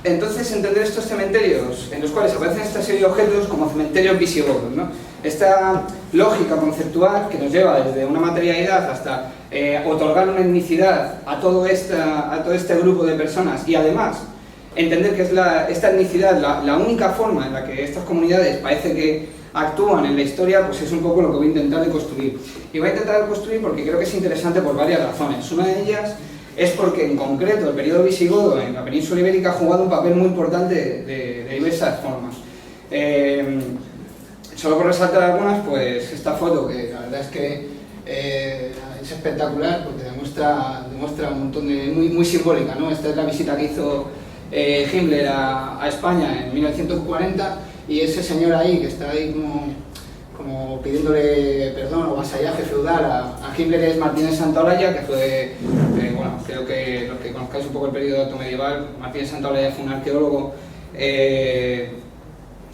Entonces, entender estos cementerios en los cuales aparecen esta serie de objetos como cementerios visigodos, ¿no? Esta lógica conceptual que nos lleva desde una materialidad hasta otorgar una etnicidad a todo este grupo de personas, y además entender que es esta etnicidad la única forma en la que estas comunidades parece que actúan en la historia, pues es un poco lo que voy a intentar construir. Y voy a intentar construir porque creo que es interesante por varias razones. Una de ellas es porque en concreto el periodo visigodo en la península ibérica ha jugado un papel muy importante de diversas formas. Solo por resaltar algunas, pues esta foto, que la verdad es que es espectacular porque demuestra un montón de... muy simbólica, ¿no? Esta es la visita que hizo Himmler a España en 1940, y ese señor ahí, que está ahí como pidiéndole perdón o vasallaje feudal a Himmler, es Martínez Santaolalla, que fue, bueno, creo que los que conozcáis un poco el periodo alto medieval, Martínez Santaolalla fue un arqueólogo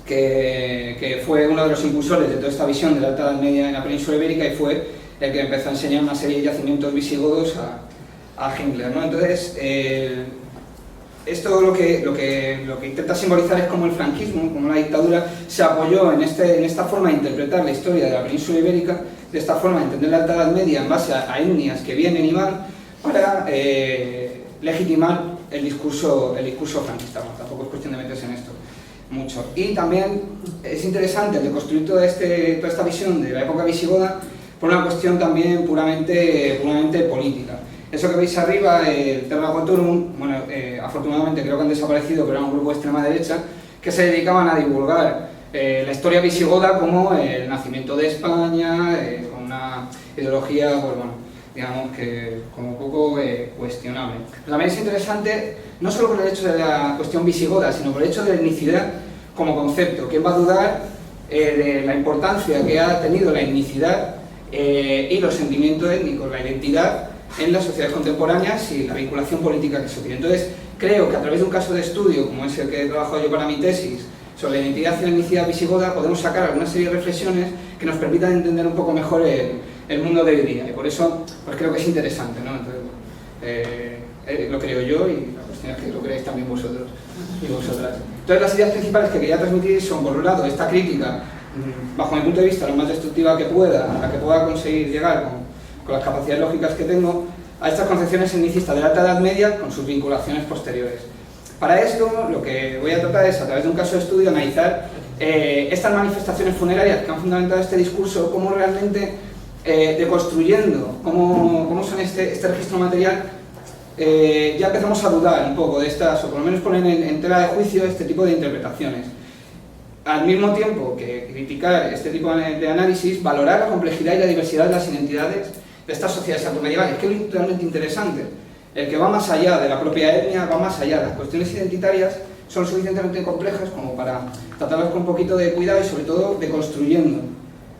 que fue uno de los impulsores de toda esta visión de la Alta Edad Media en la península ibérica, y fue el que empezó a enseñar una serie de yacimientos visigodos a Himmler, ¿no? Entonces, esto lo que intenta simbolizar es cómo el franquismo, como la dictadura, se apoyó en esta forma de interpretar la historia de la península ibérica, de esta forma de entender la Alta Edad Media en base a etnias que vienen y van, para legitimar el discurso franquista. Bueno, tampoco es cuestión de meterse en esto mucho. Y también es interesante de construir toda esta visión de la época visigoda por una cuestión también puramente política. Eso que veis arriba, el Terra Gotorum, bueno, afortunadamente creo que han desaparecido, pero era un grupo de extrema derecha que se dedicaban a divulgar la historia visigoda como el nacimiento de España, con una ideología, pues bueno, digamos que como poco cuestionable. Pero también es interesante, no solo por el hecho de la cuestión visigoda, sino por el hecho de la etnicidad como concepto. ¿Quién va a dudar de la importancia que ha tenido la etnicidad y los sentimientos étnicos, la identidad, en las sociedades contemporáneas y la vinculación política que eso tiene? Entonces, creo que a través de un caso de estudio, como es el que he trabajado yo para mi tesis, sobre la identidad y la etnicidad visigoda, podemos sacar alguna serie de reflexiones que nos permitan entender un poco mejor el mundo de hoy día, y por eso pues creo que es interesante, ¿no? Entonces, lo creo yo, y la cuestión es que lo creéis también vosotros y vosotras. Entonces, las ideas principales que quería transmitir son, por un lado, esta crítica, bajo mi punto de vista, lo más destructiva que pueda, a la que pueda conseguir llegar con las capacidades lógicas que tengo, a estas concepciones etnicistas de la Alta Edad Media con sus vinculaciones posteriores. Para esto, lo que voy a tratar es, a través de un caso de estudio, analizar estas manifestaciones funerarias que han fundamentado este discurso, cómo realmente, deconstruyendo cómo son este registro material, ya empezamos a dudar un poco de estas, o por lo menos poner en tela de juicio este tipo de interpretaciones. Al mismo tiempo que criticar este tipo de análisis, valorar la complejidad y la diversidad de las identidades de estas sociedades altomedievales, que es realmente interesante. El que va más allá de la propia etnia, va más allá. Las cuestiones identitarias son suficientemente complejas como para tratarlas con un poquito de cuidado y, sobre todo, deconstruyendo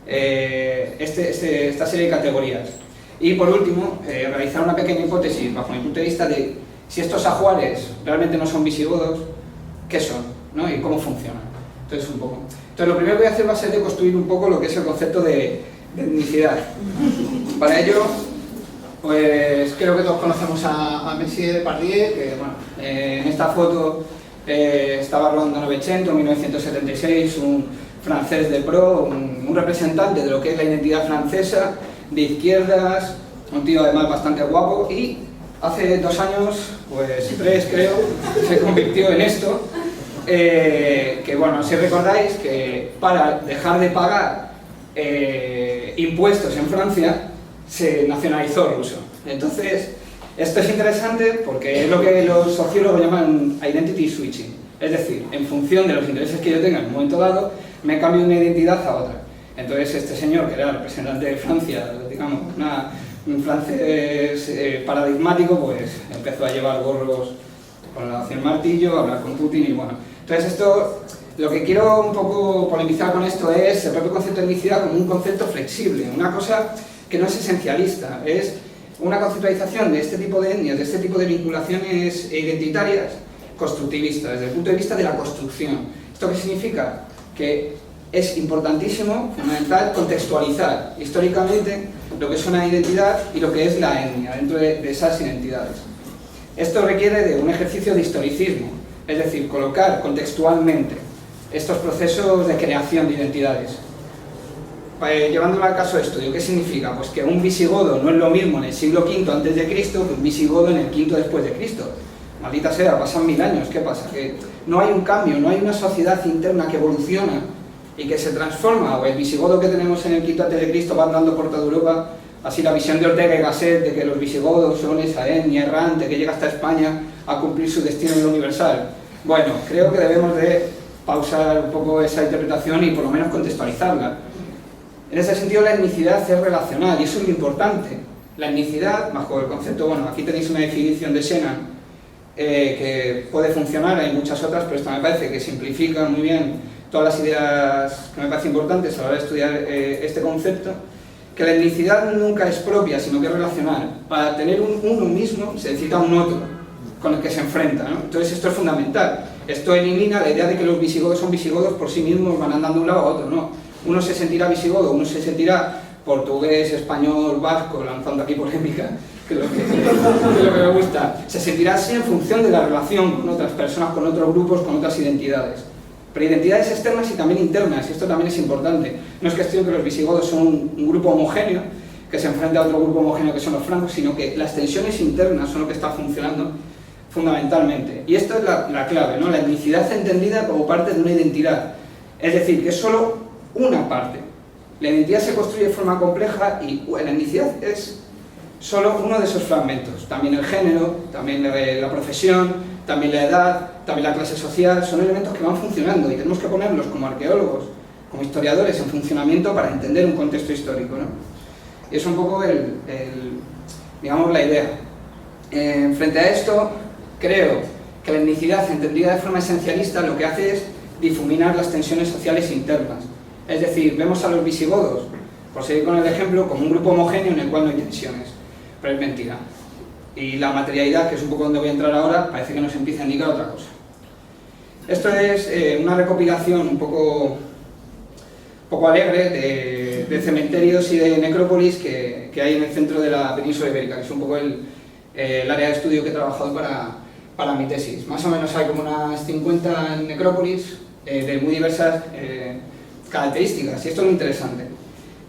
esta serie de categorías. Y, por último, realizar una pequeña hipótesis, bajo mi punto de vista, de si estos ajuares realmente no son visigodos, ¿qué son? ¿No? Y cómo funcionan. Entonces, lo primero que voy a hacer va a ser de construir un poco lo que es el concepto de etnicidad. Para ello, pues creo que todos conocemos a Messier Depardieu, que bueno, en esta foto estaba rodando Novecento, 1976, un francés de pro, un representante de lo que es la identidad francesa, de izquierdas, un tío además bastante guapo, y hace 2 años, pues 3 creo, se convirtió en esto. Que bueno, si recordáis que para dejar de pagar impuestos en Francia se nacionalizó ruso. Entonces, esto es interesante porque es lo que los sociólogos llaman identity switching, es decir, en función de los intereses que yo tenga en un momento dado, me cambio una identidad a otra. Entonces, este señor, que era representante de Francia, digamos, un francés paradigmático, pues empezó a llevar gorros con la nación martillo, a hablar con Putin y bueno. Entonces, esto Lo que quiero un poco polemizar con esto es el propio concepto de etnicidad como un concepto flexible, una cosa que no es esencialista, es una conceptualización de este tipo de etnias, de este tipo de vinculaciones identitarias, constructivista, desde el punto de vista de la construcción. ¿Esto qué significa? Que es importantísimo, fundamental, contextualizar históricamente lo que es una identidad y lo que es la etnia dentro de esas identidades. Esto requiere de un ejercicio de historicismo, es decir, colocar contextualmente estos procesos de creación de identidades. Llevándolo al caso de estudio, ¿qué significa? Pues que un visigodo no es lo mismo en el siglo V a.C. que un visigodo en el V después de Cristo. Maldita sea, pasan 1000 años, ¿qué pasa? Que no hay un cambio, no hay una sociedad interna que evoluciona y que se transforma, o el visigodo que tenemos en el V a.C. va andando por toda Europa, así la visión de Ortega y Gasset de que los visigodos son esa etnia errante que llega hasta España a cumplir su destino en lo universal. Bueno, creo que debemos de pausar un poco esa interpretación y por lo menos contextualizarla. En ese sentido la etnicidad es relacional y eso es lo importante. La etnicidad, bajo el concepto, bueno, aquí tenéis una definición de Shenan que puede funcionar, hay muchas otras, pero esta me parece que simplifica muy bien todas las ideas que me parecen importantes a la hora de estudiar este concepto, que la etnicidad nunca es propia, sino que es relacional. Para tener un uno mismo se necesita un otro con el que se enfrenta, ¿no? Entonces esto es fundamental. Esto elimina la idea de que los visigodos son visigodos por sí mismos, van andando de un lado a otro, no. Uno se sentirá visigodo, uno se sentirá portugués, español, vasco, lanzando aquí polémica, que es lo que me gusta. Se sentirá así en función de la relación con otras personas, con otros grupos, con otras identidades. Pero identidades externas y también internas, y esto también es importante. No es cuestión que los visigodos son un grupo homogéneo, que se enfrenta a otro grupo homogéneo que son los francos, sino que las tensiones internas son lo que está funcionando fundamentalmente. Y esto es la clave, ¿no? La etnicidad entendida como parte de una identidad. Es decir, que es solo una parte. La identidad se construye de forma compleja y la etnicidad es solo uno de esos fragmentos. También el género, también la profesión, también la edad, también la clase social, son elementos que van funcionando y tenemos que ponerlos como arqueólogos, como historiadores en funcionamiento para entender un contexto histórico, ¿no? Y es un poco digamos, la idea. Frente a esto, creo que la etnicidad entendida de forma esencialista lo que hace es difuminar las tensiones sociales internas. Es decir, vemos a los visigodos, por seguir con el ejemplo, como un grupo homogéneo en el cual no hay tensiones, pero es mentira. Y la materialidad, que es un poco donde voy a entrar ahora, parece que nos empieza a indicar otra cosa. Esto es una recopilación un poco alegre de cementerios y de necrópolis que hay en el centro de la península ibérica, que es un poco el área de estudio que he trabajado para mi tesis. Más o menos hay como unas 50 necrópolis de muy diversas características, y esto es lo interesante.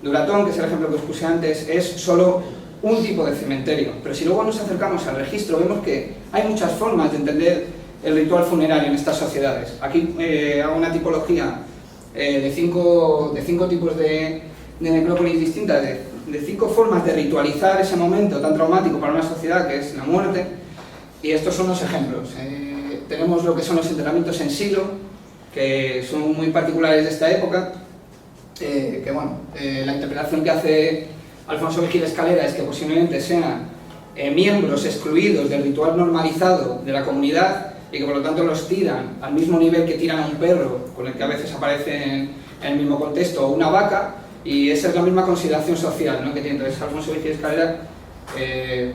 Duratón, que es el ejemplo que os puse antes, es solo un tipo de cementerio, pero si luego nos acercamos al registro vemos que hay muchas formas de entender el ritual funerario en estas sociedades. Aquí hago una tipología de cinco tipos de necrópolis distintas, de 5 formas de ritualizar ese momento tan traumático para una sociedad que es la muerte, y estos son los ejemplos. Tenemos lo que son los enterramientos en silo, que son muy particulares de esta época, que bueno, la interpretación que hace Alfonso Vigil Escalera es que posiblemente sean miembros excluidos del ritual normalizado de la comunidad y que por lo tanto los tiran al mismo nivel que tiran a un perro, con el que a veces aparece en el mismo contexto, o una vaca, y esa es la misma consideración social, ¿no?, que tiene. Entonces Alfonso Vigil Escalera,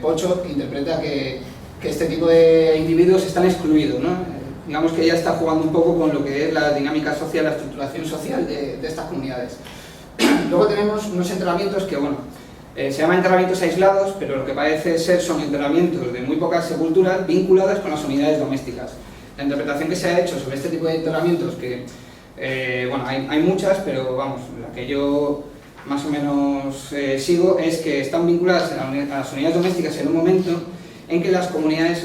Pocho, interpreta que este tipo de individuos están excluidos, ¿no? Digamos que ella está jugando un poco con lo que es la dinámica social, la estructuración social de estas comunidades. Luego tenemos unos enterramientos que, bueno, se llaman enterramientos aislados, pero lo que parece ser son enterramientos de muy pocas sepulturas vinculadas con las unidades domésticas. La interpretación que se ha hecho sobre este tipo de enterramientos, que, bueno, hay muchas, pero vamos, la que yo más o menos sigo, es que están vinculadas a las unidades domésticas en un momento en que las comunidades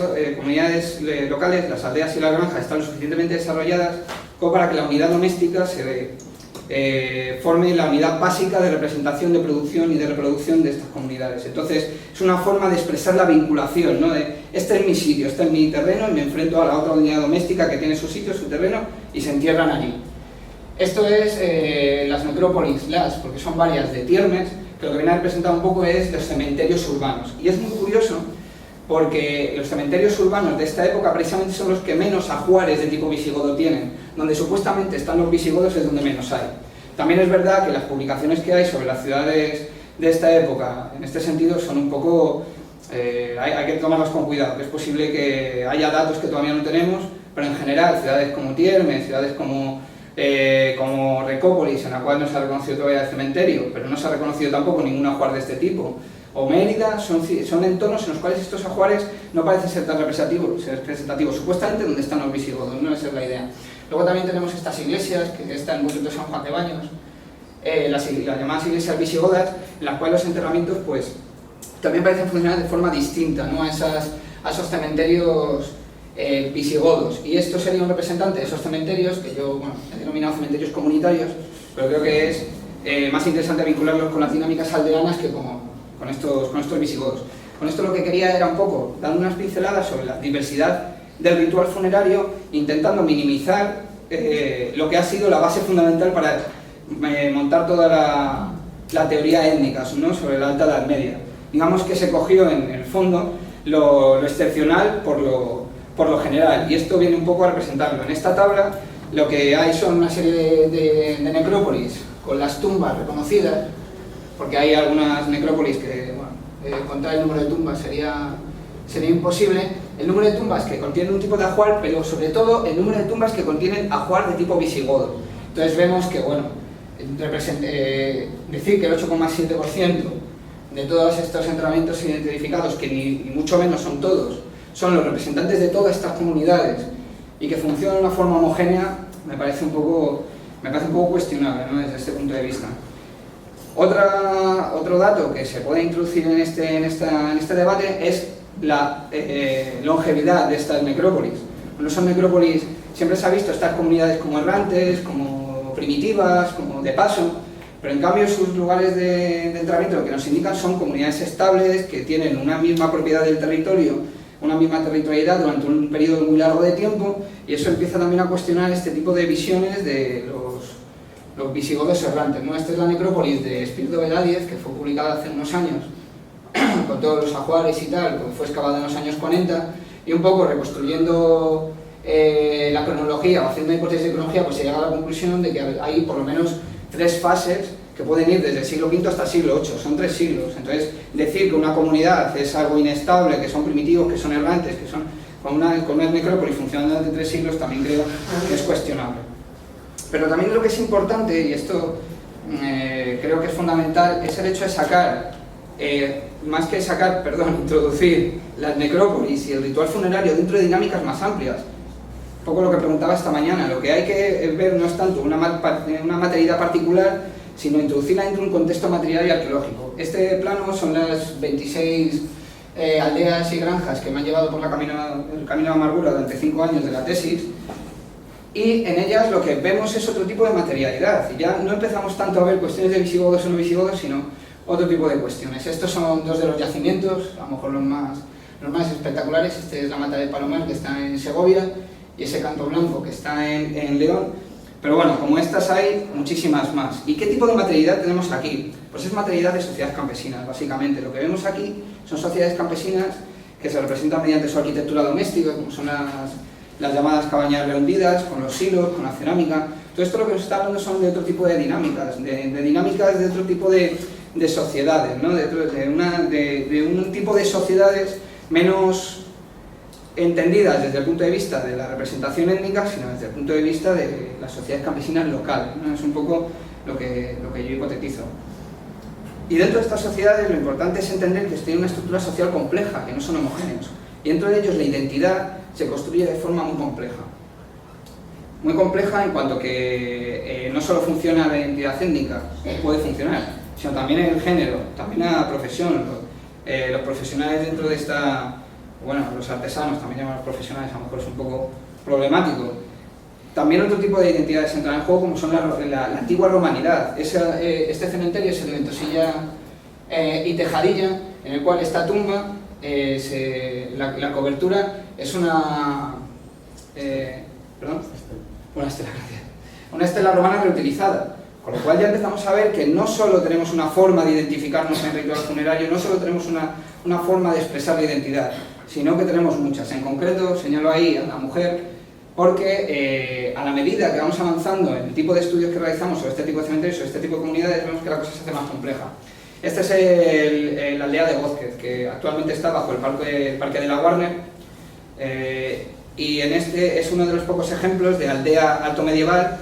locales, las aldeas y las granjas están lo suficientemente desarrolladas como para que la unidad doméstica forme la unidad básica de representación, de producción y de reproducción de estas comunidades. Entonces, es una forma de expresar la vinculación, ¿no? De, este es mi sitio, este es mi terreno, y me enfrento a la otra unidad doméstica que tiene su sitio, su terreno, y se entierran allí. Esto es las necrópolis, porque son varias de Tiermes, que lo que viene a representar un poco es los cementerios urbanos. Y es muy curioso, porque los cementerios urbanos de esta época precisamente son los que menos ajuares de tipo visigodo tienen. Donde supuestamente están los visigodos es donde menos hay. También es verdad que las publicaciones que hay sobre las ciudades de esta época, en este sentido, son un poco... hay que tomarlas con cuidado, que es posible que haya datos que todavía no tenemos, pero en general ciudades como Tierme, ciudades como Recópolis, en la cual no se ha reconocido todavía el cementerio, pero no se ha reconocido tampoco ningún ajuar de este tipo, o Mérida, son entornos en los cuales estos ajuares no parecen ser tan representativos, supuestamente donde están los visigodos, no esa es la idea. Luego también tenemos estas iglesias, que están en concreto San Juan de Baños, las llamadas iglesias visigodas, en las cuales los enterramientos pues también parecen funcionar de forma distinta, ¿no?, a esos cementerios visigodos. Y esto sería un representante de esos cementerios, que yo he denominado cementerios comunitarios, pero creo que es más interesante vincularlos con las dinámicas aldeanas que con estos visigodos. Con esto lo que quería era un poco dar unas pinceladas sobre la diversidad del ritual funerario, intentando minimizar lo que ha sido la base fundamental para montar toda la teoría étnica, ¿no?, sobre la Alta Edad Media. Digamos que se cogió en el fondo lo excepcional por lo general, y esto viene un poco a representarlo. En esta tabla lo que hay son una serie de necrópolis con las tumbas reconocidas, porque hay algunas necrópolis que, contar el número de tumbas sería imposible. El número de tumbas que contienen un tipo de ajuar, pero sobre todo el número de tumbas que contienen ajuar de tipo visigodo. Entonces vemos que, decir que el 8,7% de todos estos enterramientos identificados, que ni mucho menos son todos, son los representantes de todas estas comunidades y que funcionan de una forma homogénea, me parece un poco cuestionable, ¿no?, desde este punto de vista. Otro dato que se puede introducir en este debate es la longevidad de estas necrópolis. Cuando son necrópolis siempre se ha visto estas comunidades como errantes, como primitivas, como de paso, pero en cambio sus lugares de enterramiento lo que nos indican son comunidades estables que tienen una misma propiedad del territorio, una misma territorialidad durante un periodo muy largo de tiempo, y eso empieza también a cuestionar este tipo de visiones de los visigodos errantes, ¿no? Esta es la necrópolis de Espíritu de Velázquez, que fue publicada hace unos años, con todos los ajuares y tal, que fue excavada en los años 40, y un poco reconstruyendo la cronología, o haciendo una hipótesis de cronología, pues se llega a la conclusión de que hay por lo menos 3 fases que pueden ir desde el siglo V hasta el siglo VIII, son 3 siglos. Entonces, decir que una comunidad es algo inestable, que son primitivos, que son errantes, que son con una necrópolis funcionando durante 3 siglos, también creo que es cuestionable. Pero también lo que es importante, y esto creo que es fundamental, es el hecho de introducir las necrópolis y el ritual funerario dentro de dinámicas más amplias. Un poco lo que preguntaba esta mañana, lo que hay que ver no es tanto una materialidad particular, sino introducirla dentro de un contexto material y arqueológico. Este plano son las 26 aldeas y granjas que me han llevado por el camino de amargura durante 5 años de la tesis, y en ellas lo que vemos es otro tipo de materialidad, y ya no empezamos tanto a ver cuestiones de visigodos o no visigodos, sino otro tipo de cuestiones. Estos son 2 de los yacimientos, a lo mejor los más espectaculares. Este es la Mata de Palomar, que está en Segovia, y ese Canto Blanco, que está en León. Pero bueno, como estas hay muchísimas más. ¿Y qué tipo de materialidad tenemos aquí? Pues es materialidad de sociedades campesinas, básicamente. Lo que vemos aquí son sociedades campesinas que se representan mediante su arquitectura doméstica, como son las llamadas cabañas rehundidas, con los silos, con la cerámica. Todo esto lo que nos está hablando son de otro tipo de dinámicas, de otro tipo de sociedades, ¿no? de un tipo de sociedades menos entendidas desde el punto de vista de la representación étnica, sino desde el punto de vista de las sociedades campesinas locales, ¿no? Es un poco lo que yo hipotetizo. Y dentro de estas sociedades lo importante es entender que tienen una estructura social compleja, que no son homogéneos. Y dentro de ellos la identidad se construye de forma muy compleja. Muy compleja en cuanto que no solo funciona la identidad étnica, puede funcionar, sino también el género, también la profesión. Los profesionales dentro de esta... Bueno, los artesanos, también llaman a los profesionales, a lo mejor es un poco problemático. También otro tipo de identidades entran en juego, como son la antigua romanidad. Este cementerio es el de Ventosilla y Tejadilla, en el cual esta tumba, la cobertura es una estela romana reutilizada. Con lo cual ya empezamos a ver que no solo tenemos una forma de identificarnos en el ritual funerario, no solo tenemos una forma de expresar la identidad, sino que tenemos muchas. En concreto, señalo ahí a la mujer, porque a la medida que vamos avanzando en el tipo de estudios que realizamos sobre este tipo de cementerios, sobre este tipo de comunidades, vemos que la cosa se hace más compleja. Este es la aldea de Gózquez, que actualmente está bajo el Parque de la Warner, y en este es uno de los pocos ejemplos de aldea alto medieval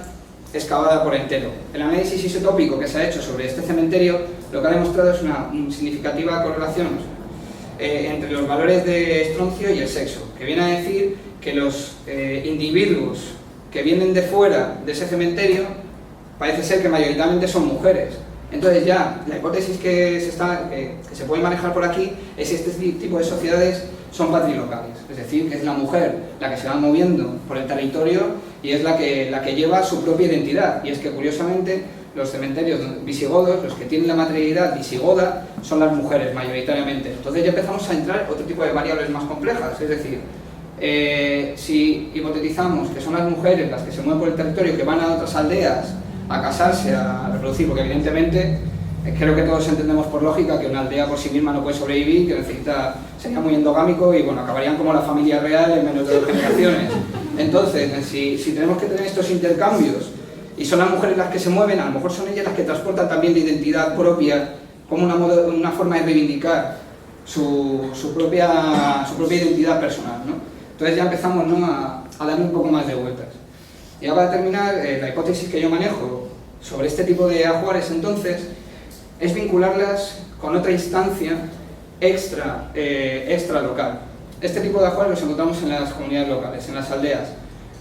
excavada por entero. El análisis isotópico que se ha hecho sobre este cementerio lo que ha demostrado es una significativa correlación entre los valores de estroncio y el sexo, que viene a decir que los individuos que vienen de fuera de ese cementerio parece ser que mayoritariamente son mujeres. Entonces ya la hipótesis que se puede manejar por aquí es que este tipo de sociedades son patrilocales, es decir, que es la mujer la que se va moviendo por el territorio y es la que lleva su propia identidad. Y es que curiosamente los cementerios visigodos, los que tienen la materialidad visigoda, son las mujeres mayoritariamente. Entonces ya empezamos a entrar otro tipo de variables más complejas, es decir, si hipotetizamos que son las mujeres las que se mueven por el territorio, que van a otras aldeas a casarse, a reproducir, porque evidentemente creo que todos entendemos por lógica que una aldea por sí misma no puede sobrevivir, que sería muy endogámico y bueno, acabarían como la familia real en menos de 2 generaciones. Entonces, si tenemos que tener estos intercambios y son las mujeres las que se mueven, a lo mejor son ellas las que transportan también la identidad propia como una forma de reivindicar su propia identidad personal, ¿no? Entonces ya empezamos, ¿no?, a darle un poco más de vueltas. Y ahora para terminar, la hipótesis que yo manejo sobre este tipo de ajuares entonces es vincularlas con otra instancia extra local. Este tipo de ajuares los encontramos en las comunidades locales, en las aldeas.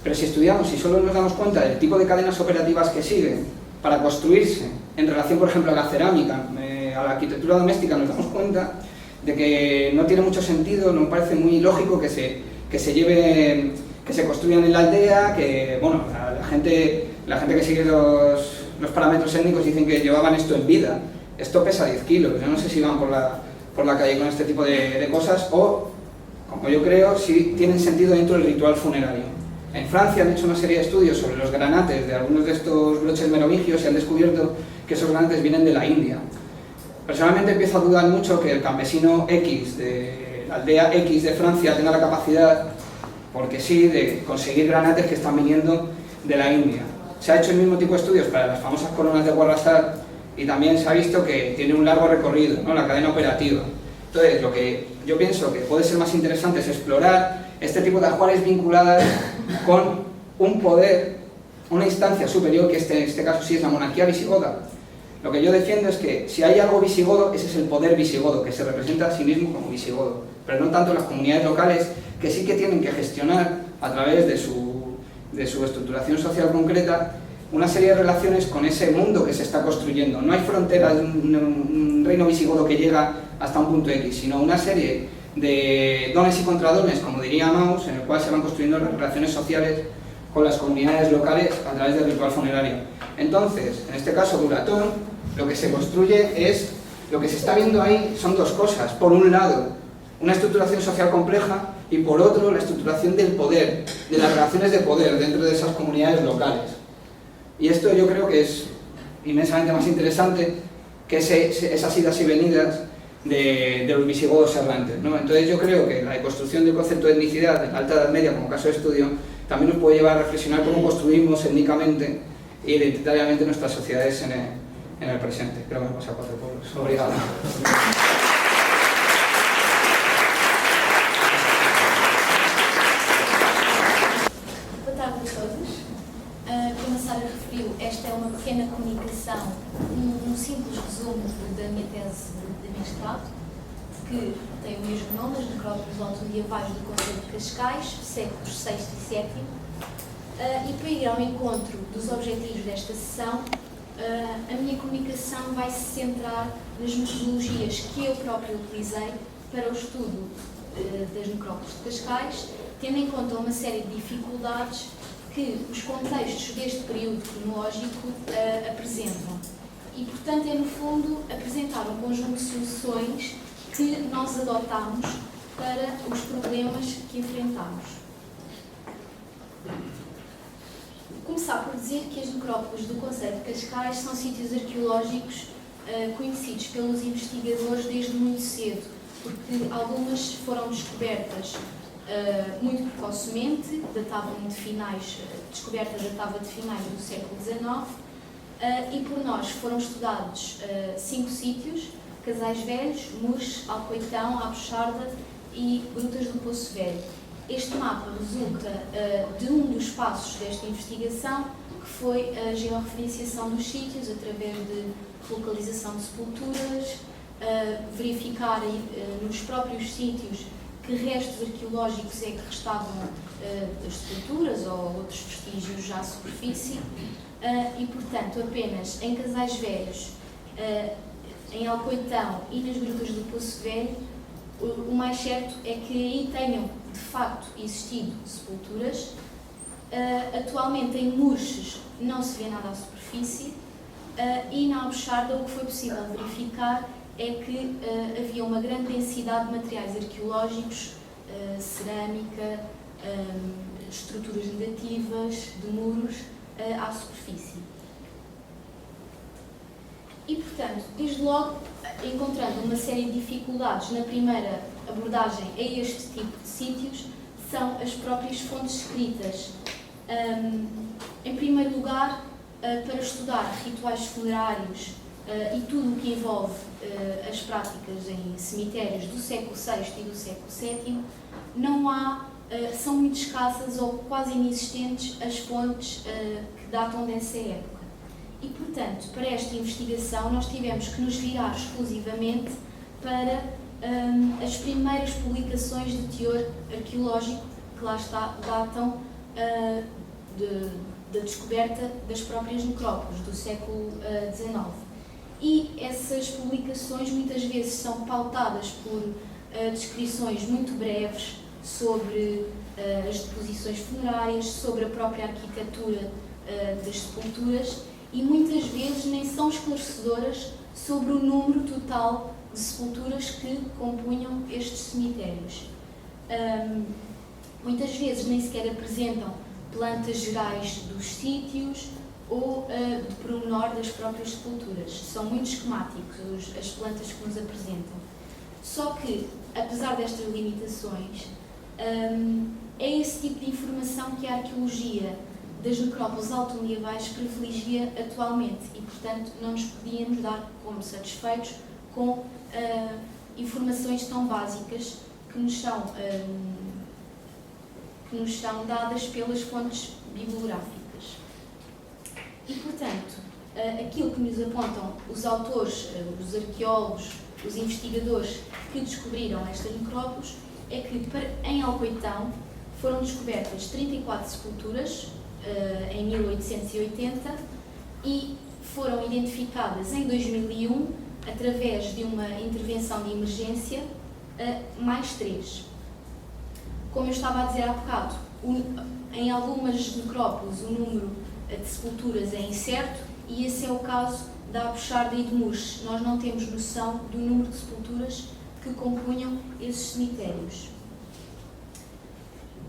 Pero si estudiamos y solo nos damos cuenta del tipo de cadenas operativas que siguen para construirse en relación, por ejemplo, a la cerámica, a la arquitectura doméstica, nos damos cuenta de que no tiene mucho sentido, no me parece muy lógico que se construyan en la aldea, que bueno, la gente que sigue los parámetros étnicos dicen que llevaban esto en vida. Esto pesa 10 kilos, yo no sé si van por la calle con este tipo de cosas o, como yo creo, si tienen sentido dentro del ritual funerario. En Francia han hecho una serie de estudios sobre los granates de algunos de estos broches merovingios y han descubierto que esos granates vienen de la India. Personalmente empiezo a dudar mucho que el campesino X de la aldea X de Francia tenga la capacidad, porque sí, de conseguir granates que están viniendo de la India. Se ha hecho el mismo tipo de estudios para las famosas coronas de Guarrasar y también se ha visto que tiene un largo recorrido, ¿no?, la cadena operativa. Entonces, lo que yo pienso que puede ser más interesante es explorar este tipo de ajuares vinculadas con un poder, una instancia superior, que en este caso sí es la monarquía visigoda. Lo que yo defiendo es que si hay algo visigodo, ese es el poder visigodo, que se representa a sí mismo como visigodo, pero no tanto las comunidades locales, que sí que tienen que gestionar a través de su estructuración social concreta una serie de relaciones con ese mundo que se está construyendo. No hay frontera de un reino visigodo que llega hasta un punto X, sino una serie de dones y contradones, como diría Mauss, en el cual se van construyendo las relaciones sociales con las comunidades locales a través del ritual funerario. Entonces, en este caso Duratón, lo que se construye es, lo que se está viendo ahí son dos cosas. Por un lado, una estructuración social compleja y por otro, la estructuración del poder, de las relaciones de poder dentro de esas comunidades locales. Y esto yo creo que es inmensamente más interesante que esas idas y venidas de los visigodos errantes, ¿no? Entonces yo creo que la deconstrucción del concepto de etnicidad en la Alta Edad Media como caso de estudio también nos puede llevar a reflexionar cómo construimos étnicamente e identitariamente nuestras sociedades en el presente. Creo que me pasa a 4 pueblos. Obrigado. Boa tarde a todos. Como a Sara referiu, esta é uma pequena comunicação, um simples resumo da minha tese de mestrado, que tem o mesmo nome, as necrópolis alto-medievais do Conselho de Cascais, séculos VI e VII, e para ir ao encontro dos objetivos desta sessão, a minha comunicação vai se centrar nas metodologias que eu própria utilizei para o estudo das necrópolis de Cascais, tendo em conta uma série de dificuldades que os contextos deste período cronológico apresentam. E, portanto, é, no fundo, apresentar um conjunto de soluções que nós adotámos para os problemas que enfrentamos. Começar por dizer que as necrópolis do Conselho de Cascais são sítios arqueológicos conhecidos pelos investigadores desde muito cedo, porque algumas foram descobertas muito precocemente, descoberta datava de finais do século XIX, e por nós foram estudados 5 sítios: Casais Velhos, Murches, Alcoitão, Abocharda e Grutas do Poço Velho. Este mapa resulta de um dos passos desta investigação, que foi a georreferenciação dos sítios através de localização de sepulturas, verificar nos próprios sítios que restos arqueológicos é que restavam das sepulturas ou outros vestígios já à superfície, e, portanto, apenas em Casais Velhos, em Alcoitão e nas Grutas do Poço Velho, o mais certo é que aí tenham, de facto, existido sepulturas. Atualmente, em Murches, não se vê nada à superfície, e na Abocharda o que foi possível verificar é que havia uma grande densidade de materiais arqueológicos, cerâmica, estruturas negativas, de muros, à superfície. E, portanto, desde logo, encontrando uma série de dificuldades na primeira abordagem a este tipo de sítios, são as próprias fontes escritas. Em primeiro lugar, para estudar rituais funerários e tudo o que envolve as práticas em cemitérios do século VI e do século VII, não há, são muito escassas ou quase inexistentes as fontes que datam dessa época. E, portanto, para esta investigação nós tivemos que nos virar exclusivamente para as primeiras publicações de teor arqueológico que lá datam da descoberta das próprias necrópoles do século XIX. E essas publicações muitas vezes são pautadas por descrições muito breves sobre as deposições funerárias, sobre a própria arquitetura das sepulturas, e muitas vezes nem são esclarecedoras sobre o número total de sepulturas que compunham estes cemitérios. Muitas vezes nem sequer apresentam plantas gerais dos sítios ou de pormenor das próprias sepulturas. São muito esquemáticos as plantas que nos apresentam. Só que, apesar destas limitações, é esse tipo de informação que a arqueologia das necrópoles altomedievais privilegia atualmente e, portanto, não nos podíamos dar como satisfeitos com informações tão básicas que nos são dadas pelas fontes bibliográficas. E, portanto, aquilo que nos apontam os autores, os arqueólogos, os investigadores que descobriram estas necrópoles é que em Alcoitão foram descobertas 34 sepulturas em 1880 e foram identificadas em 2001, através de uma intervenção de emergência, mais 3. Como eu estava a dizer há bocado, em algumas necrópoles o número de sepulturas é incerto e esse é o caso da Abocharda e de Murches. Nós não temos noção do número de sepulturas que compunham esses cemitérios.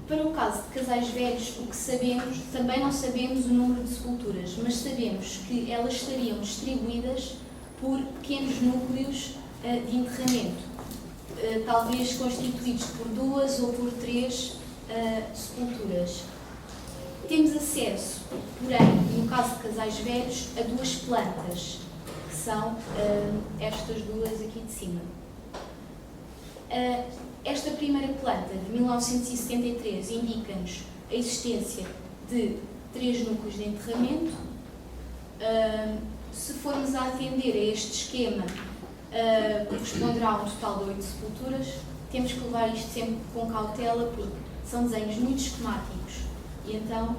Para o caso de Casais Velhos, o que sabemos, também não sabemos o número de sepulturas, mas sabemos que elas estariam distribuídas por pequenos núcleos de enterramento, talvez constituídos por 2 ou por 3 sepulturas. Temos acesso, porém, no caso de Casais Velhos, a 2 plantas, que são estas duas aqui de cima. Esta primeira planta, de 1973, indica-nos a existência de 3 núcleos de enterramento. Se formos a atender a este esquema, corresponderá a um total de 8 sepulturas. Temos que levar isto sempre com cautela, porque são desenhos muito esquemáticos. E então,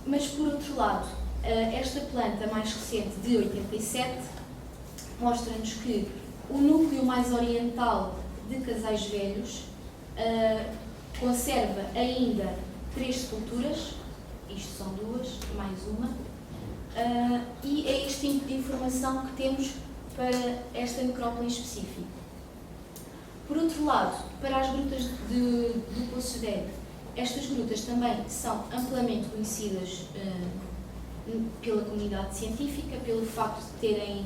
mas por outro lado, esta planta mais recente, de 87, mostra-nos que o núcleo mais oriental de Casais Velhos conserva ainda 3 sepulturas, isto são 2, mais uma, e é este tipo de informação que temos para esta necrópole em específico. Por outro lado, para as grutas do Poço Velho, estas grutas também são amplamente conhecidas pela comunidade científica, pelo facto de terem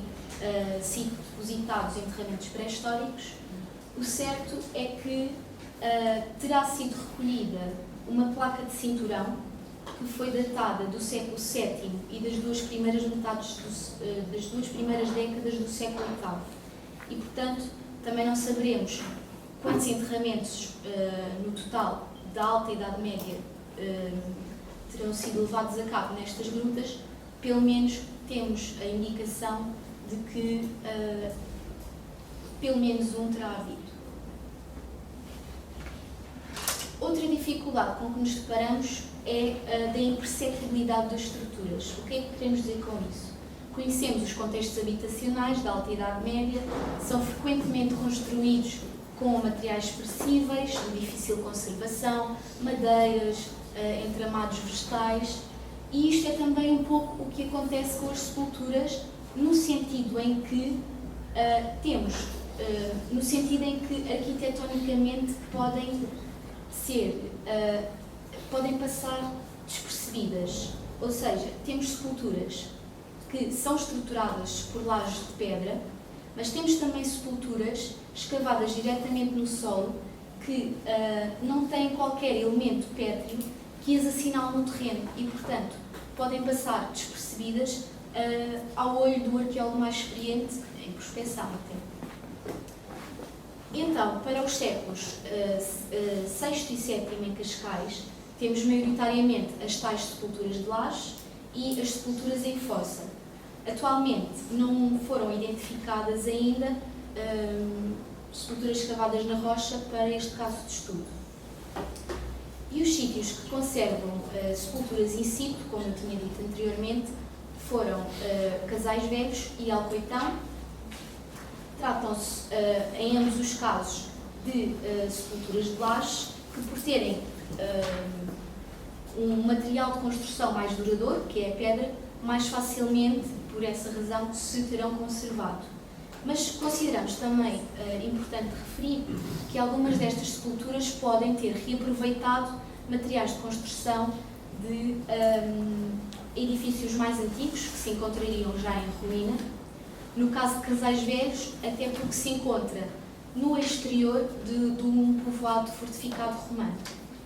sido depositados enterramentos pré-históricos. O certo é que terá sido recolhida uma placa de cinturão que foi datada do século VII e das duas primeiras décadas do século VIII. E, portanto, também não saberemos quantos enterramentos no total da Alta Idade Média terão sido levados a cabo nestas grutas. Pelo menos temos a indicação de que pelo menos um terá havido. Outra dificuldade com que nos deparamos é a da imperceptibilidade das estruturas. O que é que queremos dizer com isso? Conhecemos os contextos habitacionais da Alta Idade Média, são frequentemente construídos com materiais perecíveis, de difícil conservação, madeiras, entramados vegetais, e isto é também um pouco o que acontece com as sepulturas, no sentido em que arquitetonicamente podem passar despercebidas. Ou seja, temos sepulturas que são estruturadas por lajes de pedra, mas temos também sepulturas escavadas diretamente no solo que não têm qualquer elemento pétreo que as assinale no terreno e, portanto, podem passar despercebidas ao olho do arqueólogo mais experiente em prospecção. Então, para os séculos VI e VII em Cascais, temos maioritariamente as tais sepulturas de laje e as sepulturas em fossa. Atualmente não foram identificadas ainda sepulturas escavadas na rocha para este caso de estudo. E os sítios que conservam sepulturas in situ, como eu tinha dito anteriormente, foram Casais Velhos e Alcoitão. Tratam-se, em ambos os casos, de sepulturas de laje que, por terem um material de construção mais duradouro, que é a pedra, mais facilmente, por essa razão, se terão conservado. Mas consideramos também importante referir que algumas destas sepulturas podem ter reaproveitado materiais de construção de edifícios mais antigos, que se encontrariam já em ruína. No caso de Casais Velhos, até porque se encontra no exterior de um povoado fortificado romano.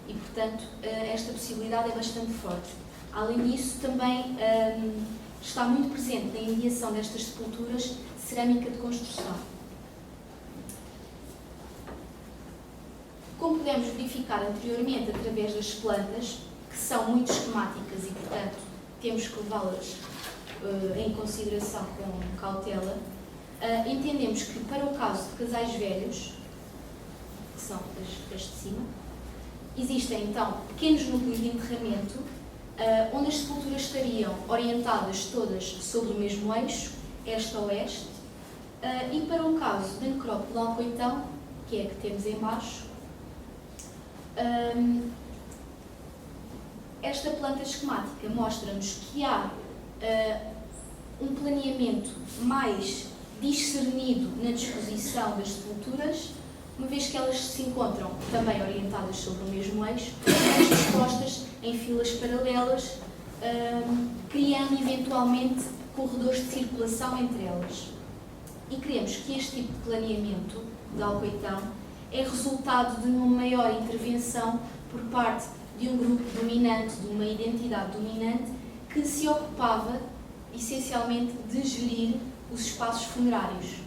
E, portanto, esta possibilidade é bastante forte. Além disso, também está muito presente na imediação destas sepulturas cerâmica de construção. Como pudemos verificar anteriormente através das plantas, que são muito esquemáticas e, portanto, temos que levá-las em consideração com cautela, entendemos que para o caso de Casais Velhos, que são as de cima, existem então pequenos núcleos de enterramento onde as sepulturas estariam orientadas todas sobre o mesmo eixo, este a oeste, e para o caso da necrópole de Alcoitão, que é a que temos em baixo, esta planta esquemática mostra-nos que há um planeamento mais discernido na disposição das sepulturas, uma vez que elas se encontram também orientadas sobre o mesmo eixo, mas dispostas em filas paralelas, criando eventualmente corredores de circulação entre elas. E queremos que este tipo de planeamento de Alcoitão é resultado de uma maior intervenção por parte de um grupo dominante, de uma identidade dominante, que se ocupava essencialmente de gerir os espaços funerários.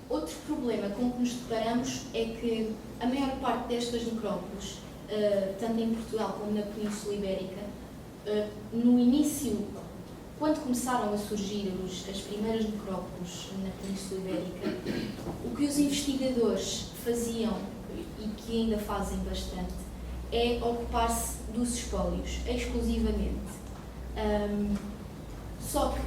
Outro problema com que nos deparamos é que a maior parte destas necrópoles, tanto em Portugal como na Península Ibérica, no início, quando começaram a surgir as primeiras necrópoles na Península Ibérica, o que os investigadores faziam, e que ainda fazem bastante, é ocupar-se dos espólios, exclusivamente. Só que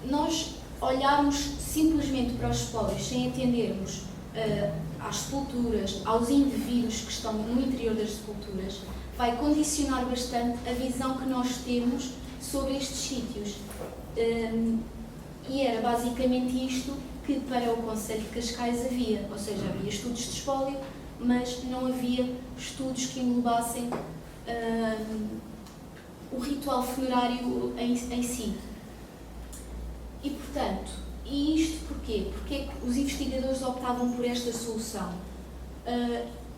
nós olharmos simplesmente para os espólios sem atendermos às sepulturas, aos indivíduos que estão no interior das sepulturas, vai condicionar bastante a visão que nós temos sobre estes sítios. E era basicamente isto que para o Concelho de Cascais havia, ou seja, havia estudos de espólio, mas não havia estudos que englobassem o ritual funerário em si. E, portanto, isto porquê? Porque é que os investigadores optavam por esta solução?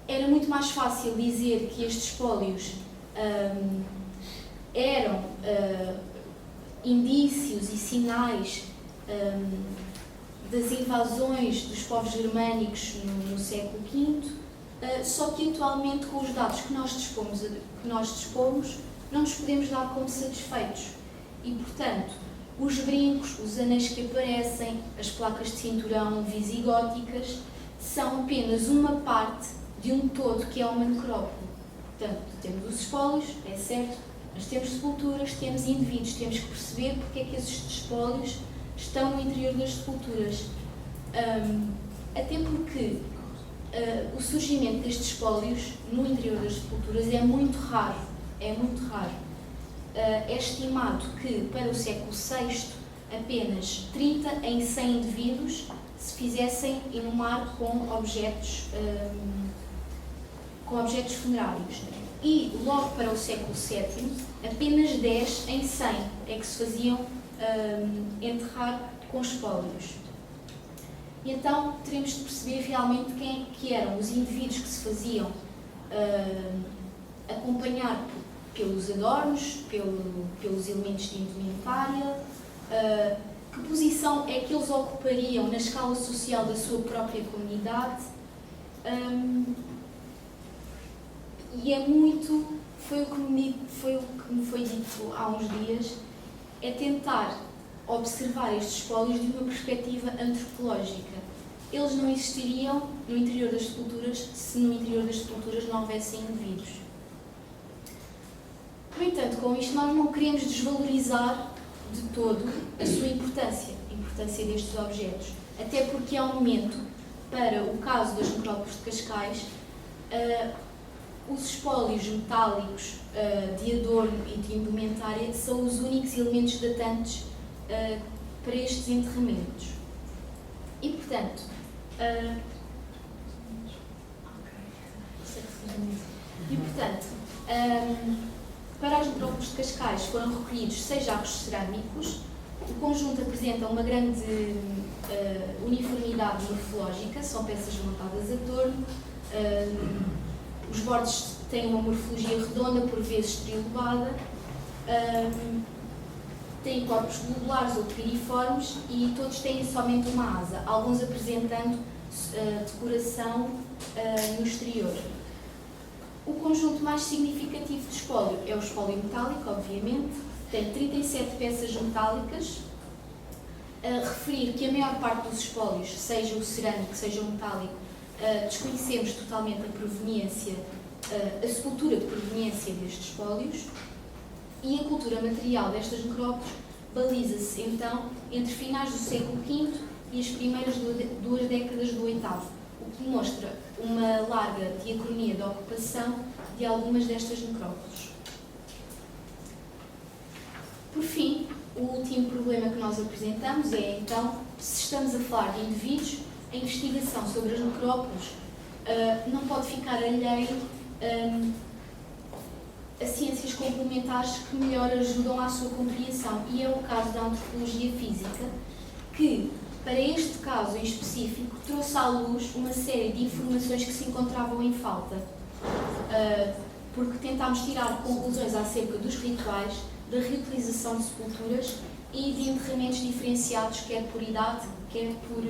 Era muito mais fácil dizer que estes espólios eram indícios e sinais das invasões dos povos germânicos no século V, só que atualmente, com os dados que nós dispomos, não nos podemos dar como satisfeitos. E, portanto, os brincos, os anéis que aparecem, as placas de cinturão visigóticas, são apenas uma parte de um todo que é uma necrópole. Portanto, temos os espólios, é certo, mas temos sepulturas, temos indivíduos, temos que perceber porque é que esses espólios estão no interior das sepulturas. Até porque o surgimento destes espólios no interior das sepulturas é muito raro. É estimado que para o século VI apenas 30 em 100 indivíduos se fizessem inumar com objetos funerários. E logo para o século VII, apenas 10 em 100 é que se faziam enterrar com espólios. E então teremos de perceber realmente quem é que eram os indivíduos que se faziam acompanhar pelos adornos, pelos elementos de indumentária, que posição é que eles ocupariam na escala social da sua própria comunidade. E é muito, foi o que me foi dito há uns dias, é tentar observar estes espólios de uma perspectiva antropológica. Eles não existiriam no interior das sepulturas se no interior das sepulturas não houvessem indivíduos. No entanto, com isto nós não queremos desvalorizar de todo a sua importância, a importância destes objetos, até porque ao momento, para o caso das necrópoles de Cascais, os espólios metálicos de adorno e de indumentária são os únicos elementos datantes para estes enterramentos. E, portanto, para as necrópoles de Cascais foram recolhidos 6 jarros cerâmicos. O conjunto apresenta uma grande uniformidade morfológica, são peças montadas a torno. Os bordes têm uma morfologia redonda, por vezes trilobada, têm corpos globulares ou piriformes e todos têm somente uma asa, alguns apresentando decoração no exterior. O conjunto mais significativo de espólio é o espólio metálico, obviamente, tem 37 peças metálicas. Referir que a maior parte dos espólios, seja o cerâmico, seja o metálico, desconhecemos totalmente a proveniência, a sepultura de proveniência destes espólios, e a cultura material destas necrópoles baliza-se então entre finais do século V e as primeiras 2 décadas do VIII, o que demonstra uma larga diacronia de ocupação de algumas destas necrópoles. Por fim, o último problema que nós apresentamos é então, se estamos a falar de indivíduos, a investigação sobre as necrópoles não pode ficar alheia a ciências complementares que melhor ajudam à sua compreensão, e é o caso da antropologia física, que, para este caso em específico, trouxe à luz uma série de informações que se encontravam em falta, porque tentámos tirar conclusões acerca dos rituais, da reutilização de sepulturas e de enterramentos diferenciados, quer por idade, quer por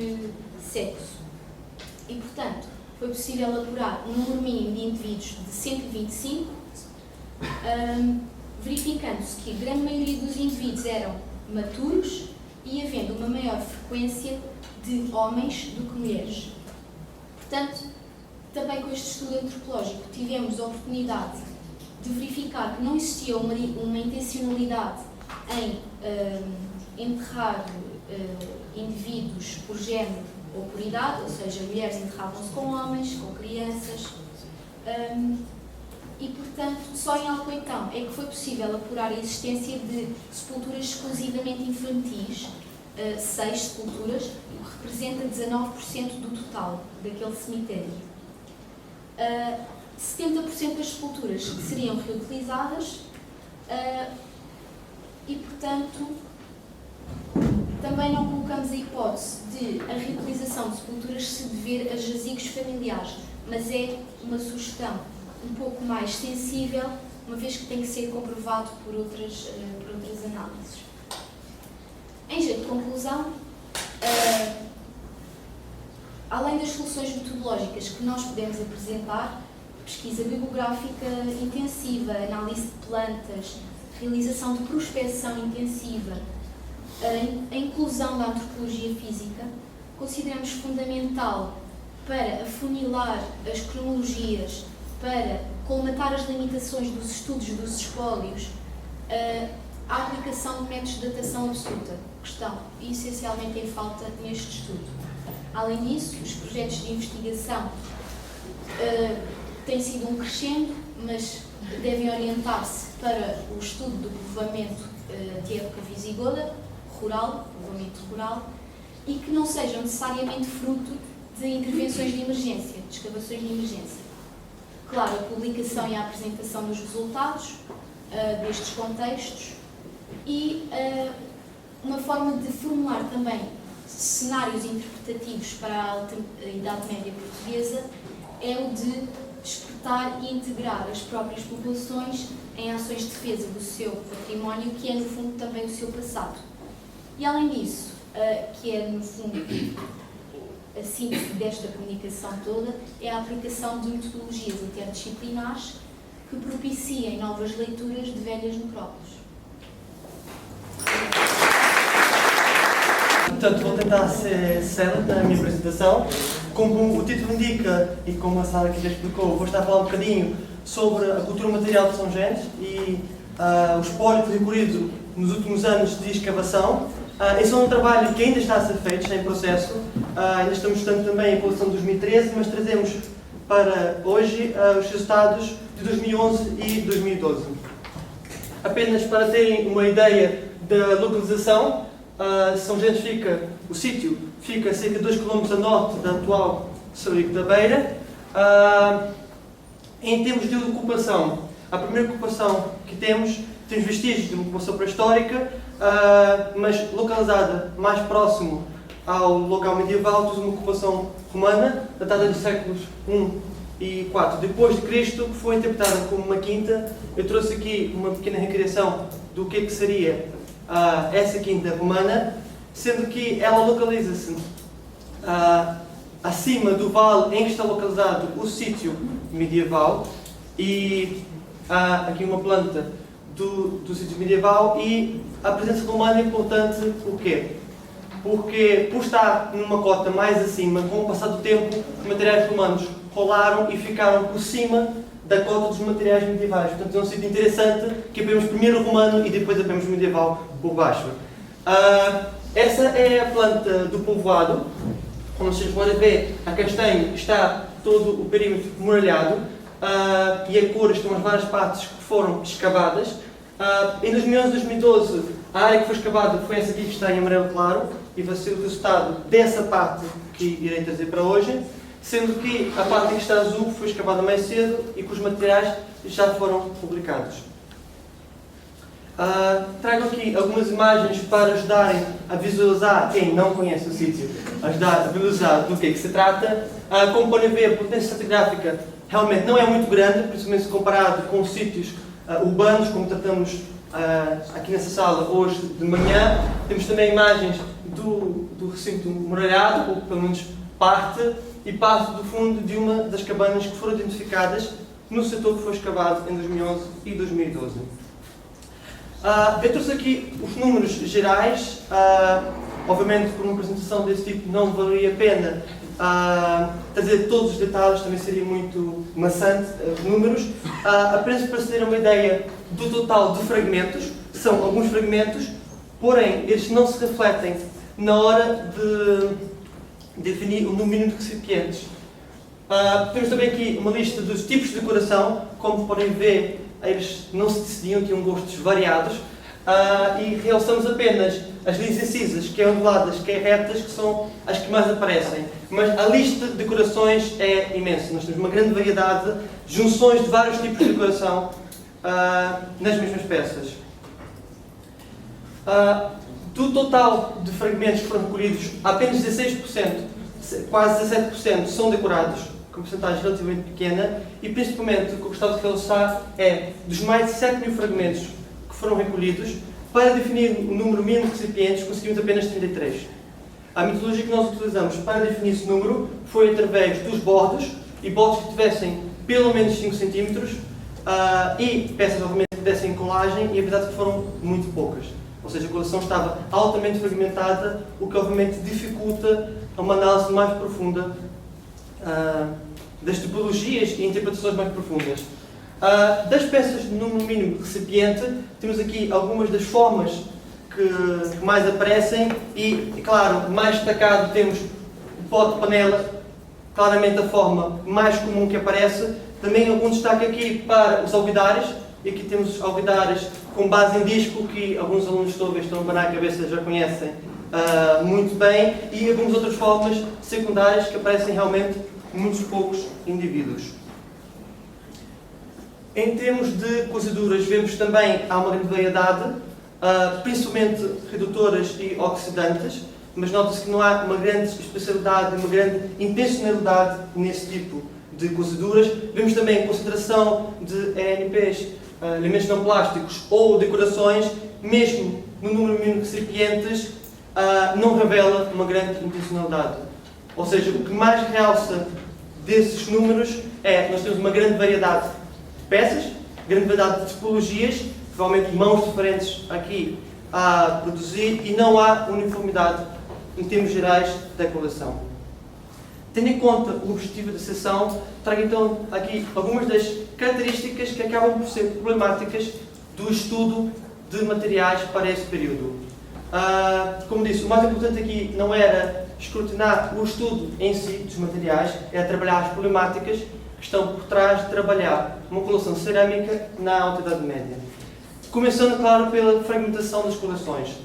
sexo. E, portanto, foi possível apurar um número mínimo de indivíduos de 125, verificando-se que a grande maioria dos indivíduos eram maturos e havendo uma maior frequência de homens do que mulheres. Portanto, também com este estudo antropológico tivemos a oportunidade de verificar que não existia uma intencionalidade em enterrar indivíduos por género ou por idade, ou seja, mulheres enterravam-se com homens, com crianças, e, portanto, só em Alcoitão é que foi possível apurar a existência de sepulturas exclusivamente infantis, 6 sepulturas, o que representa 19% do total daquele cemitério. 70% das sepulturas seriam reutilizadas e, portanto, também não colocamos a hipótese de a reutilização de sepulturas se dever a jazigos familiares, mas é uma sugestão um pouco mais sensível, uma vez que tem que ser comprovado por outras análises. Em jeito de conclusão, além das soluções metodológicas que nós podemos apresentar, pesquisa bibliográfica intensiva, análise de plantas, realização de prospecção intensiva, a inclusão da antropologia física, consideramos fundamental para afunilar as cronologias, para colmatar as limitações dos estudos dos espólios, a aplicação de métodos de datação absoluta, que estão essencialmente em falta neste estudo. Além disso, os projetos de investigação têm sido um crescendo, mas devem orientar-se para o estudo do povoamento de época visigoda, rural, povoamento rural, e que não sejam necessariamente fruto de intervenções de emergência, de escavações de emergência. Claro, a publicação e a apresentação dos resultados destes contextos e uma forma de formular também cenários interpretativos para a Idade Média portuguesa é o de despertar e integrar as próprias populações em ações de defesa do seu património, que é, no fundo, também o seu passado. E, além disso, que é, no fundo, a síntese desta comunicação toda, é a aplicação de metodologias interdisciplinares que propiciem novas leituras de velhas necrópolis. Portanto, vou tentar ser célebre na minha apresentação. Como o título indica e como a Sara aqui já explicou, vou estar a falar um bocadinho sobre a cultura material de São Gentes e o espólio que foi recolhido nos últimos anos de escavação. Esse é um trabalho que ainda está a ser feito, está em processo. Ainda estamos estudando também a evolução de 2013, mas trazemos para hoje os resultados de 2011 e 2012. Apenas para terem uma ideia da localização, São Gentes o sítio fica a cerca de 2 km a norte da atual Saurico da Beira. Em termos de ocupação, a primeira ocupação que temos vestígios de uma ocupação pré-histórica, mas localizada mais próximo ao local medieval, temos uma ocupação romana, datada dos séculos I e IV depois de Cristo, que foi interpretada como uma quinta. Eu trouxe aqui uma pequena recriação do que seria essa quinta romana, sendo que ela localiza-se acima do vale em que está localizado o sítio medieval, e há aqui uma planta do sítio medieval. E a presença romana é importante porquê? Porque, por estar numa cota mais acima, com o passar do tempo, os materiais romanos rolaram e ficaram por cima da cota dos materiais medievais. Portanto, é um sítio interessante que apanhamos primeiro o romano e depois apanhamos o medieval por baixo. Essa é a planta do povoado. Como vocês podem ver, a castanho está todo o perímetro muralhado e a cor estão as várias partes que foram escavadas. Em 2011 e 2012, a área que foi escavada foi essa aqui que está em amarelo claro e vai ser o resultado dessa parte que irei trazer para hoje, sendo que a parte que está azul foi escavada mais cedo e que os materiais já foram publicados. Trago aqui algumas imagens para ajudarem a visualizar, quem não conhece o sítio, ajudar a visualizar do que se trata. Como podem ver, a potência estratigráfica realmente não é muito grande, principalmente se comparado com os sítios urbanos, como tratamos aqui nessa sala hoje de manhã. Temos também imagens do recinto muralhado, ou pelo menos parte do fundo de uma das cabanas que foram identificadas no setor que foi escavado em 2011 e 2012. Eu trouxe aqui os números gerais. Obviamente, por uma apresentação desse tipo, não valeria a pena trazer todos os detalhes, também seria muito maçante os números. Apenas para se ter uma ideia do total de fragmentos, são alguns fragmentos, porém, eles não se refletem na hora de definir o número de recipientes. Temos também aqui uma lista dos tipos de decoração. Como podem ver, eles não se decidiam, tinham gostos variados, e realçamos apenas as linhas incisas, que é onduladas, que é retas, que são as que mais aparecem. Mas a lista de decorações é imensa. Nós temos uma grande variedade, junções de vários tipos de decoração nas mesmas peças. Do total de fragmentos que foram recolhidos, apenas 16%, quase 17%, são decorados, com porcentagem relativamente pequena, e principalmente o que eu gostava de realçar é, dos mais de 7 mil fragmentos que foram recolhidos, para definir o número mínimo de recipientes, conseguimos apenas 33. A metodologia que nós utilizamos para definir esse número foi através dos bordes, e bordes que tivessem pelo menos 5 cm, e peças, obviamente, que dessem colagem, e a verdade é que foram muito poucas. Ou seja, a coleção estava altamente fragmentada, o que obviamente dificulta uma análise mais profunda das tipologias e interpretações mais profundas. Das peças de número mínimo de recipiente, temos aqui algumas das formas que mais aparecem e, claro, mais destacado temos o pote panela, claramente a forma mais comum que aparece. Também algum destaque aqui para os alvidares, e aqui temos alvidares com base em disco, que alguns alunos talvez estão a abanar a cabeça, já conhecem muito bem, e algumas outras formas secundárias que aparecem realmente muitos poucos indivíduos. Em termos de cozeduras, vemos também há uma grande variedade, principalmente redutoras e oxidantes, mas nota-se que não há uma grande especialidade, uma grande intencionalidade nesse tipo de cozeduras. Vemos também a concentração de ENPs, elementos não plásticos ou decorações, mesmo no número mínimo de recipientes, não revela uma grande intencionalidade. Ou seja, o que mais realça desses números é que nós temos uma grande variedade de peças, grande variedade de tipologias, provavelmente mãos diferentes aqui a produzir, e não há uniformidade em termos gerais da coleção. Tendo em conta o objetivo da sessão, trago então aqui algumas das características que acabam por ser problemáticas do estudo de materiais para esse período. Como disse, o mais importante aqui não era escrutinar o estudo em si dos materiais, era trabalhar as problemáticas que estão por trás de trabalhar uma coleção cerâmica na Alta Idade Média. Começando, claro, pela fragmentação das coleções.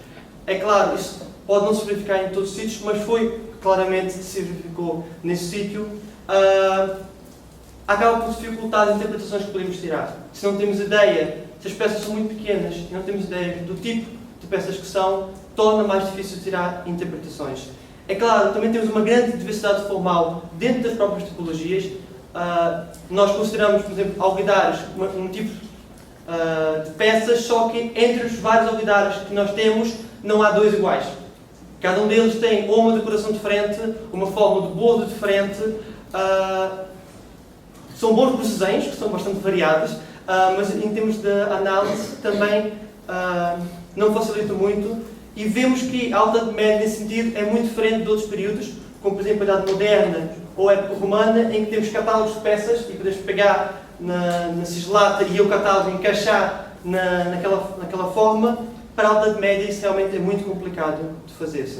É claro, isso pode não se verificar em todos os sítios, mas foi claramente se verificou nesse sítio. Acaba por dificultar as interpretações que podemos tirar. Se não temos ideia, se as peças são muito pequenas e não temos ideia do tipo de peças que são, torna mais difícil tirar interpretações. É claro, também temos uma grande diversidade formal dentro das próprias tipologias. Nós consideramos, por exemplo, alguidares um tipo de peças, só que entre os vários alguidares que nós temos, não há dois iguais. Cada um deles tem ou uma decoração diferente, uma forma de bordo diferente. São bons desenhos, que são bastante variados, mas em termos de análise também não facilita muito. E vemos que a Alta Idade Média, nesse sentido, é muito diferente de outros períodos, como por exemplo a Idade Moderna ou a Época Romana, em que temos catálogos de peças e podemos pegar na ciselata e o catálogo encaixar naquela forma. Para a Alta Idade Média isso realmente é muito complicado de fazer-se.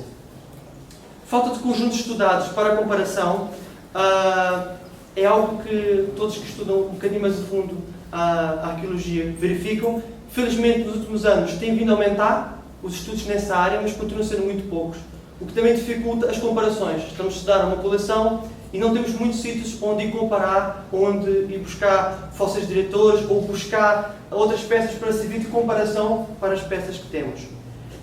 Falta de conjuntos estudados para a comparação é algo que todos que estudam um bocadinho mais a fundo a arqueologia verificam. Felizmente, nos últimos anos tem vindo a aumentar os estudos nessa área, mas continuam a ser muito poucos, o que também dificulta as comparações. Estamos a estudar uma coleção e não temos muitos sítios onde ir comparar, onde ir buscar fósseis diretores ou buscar outras peças para servir de comparação para as peças que temos.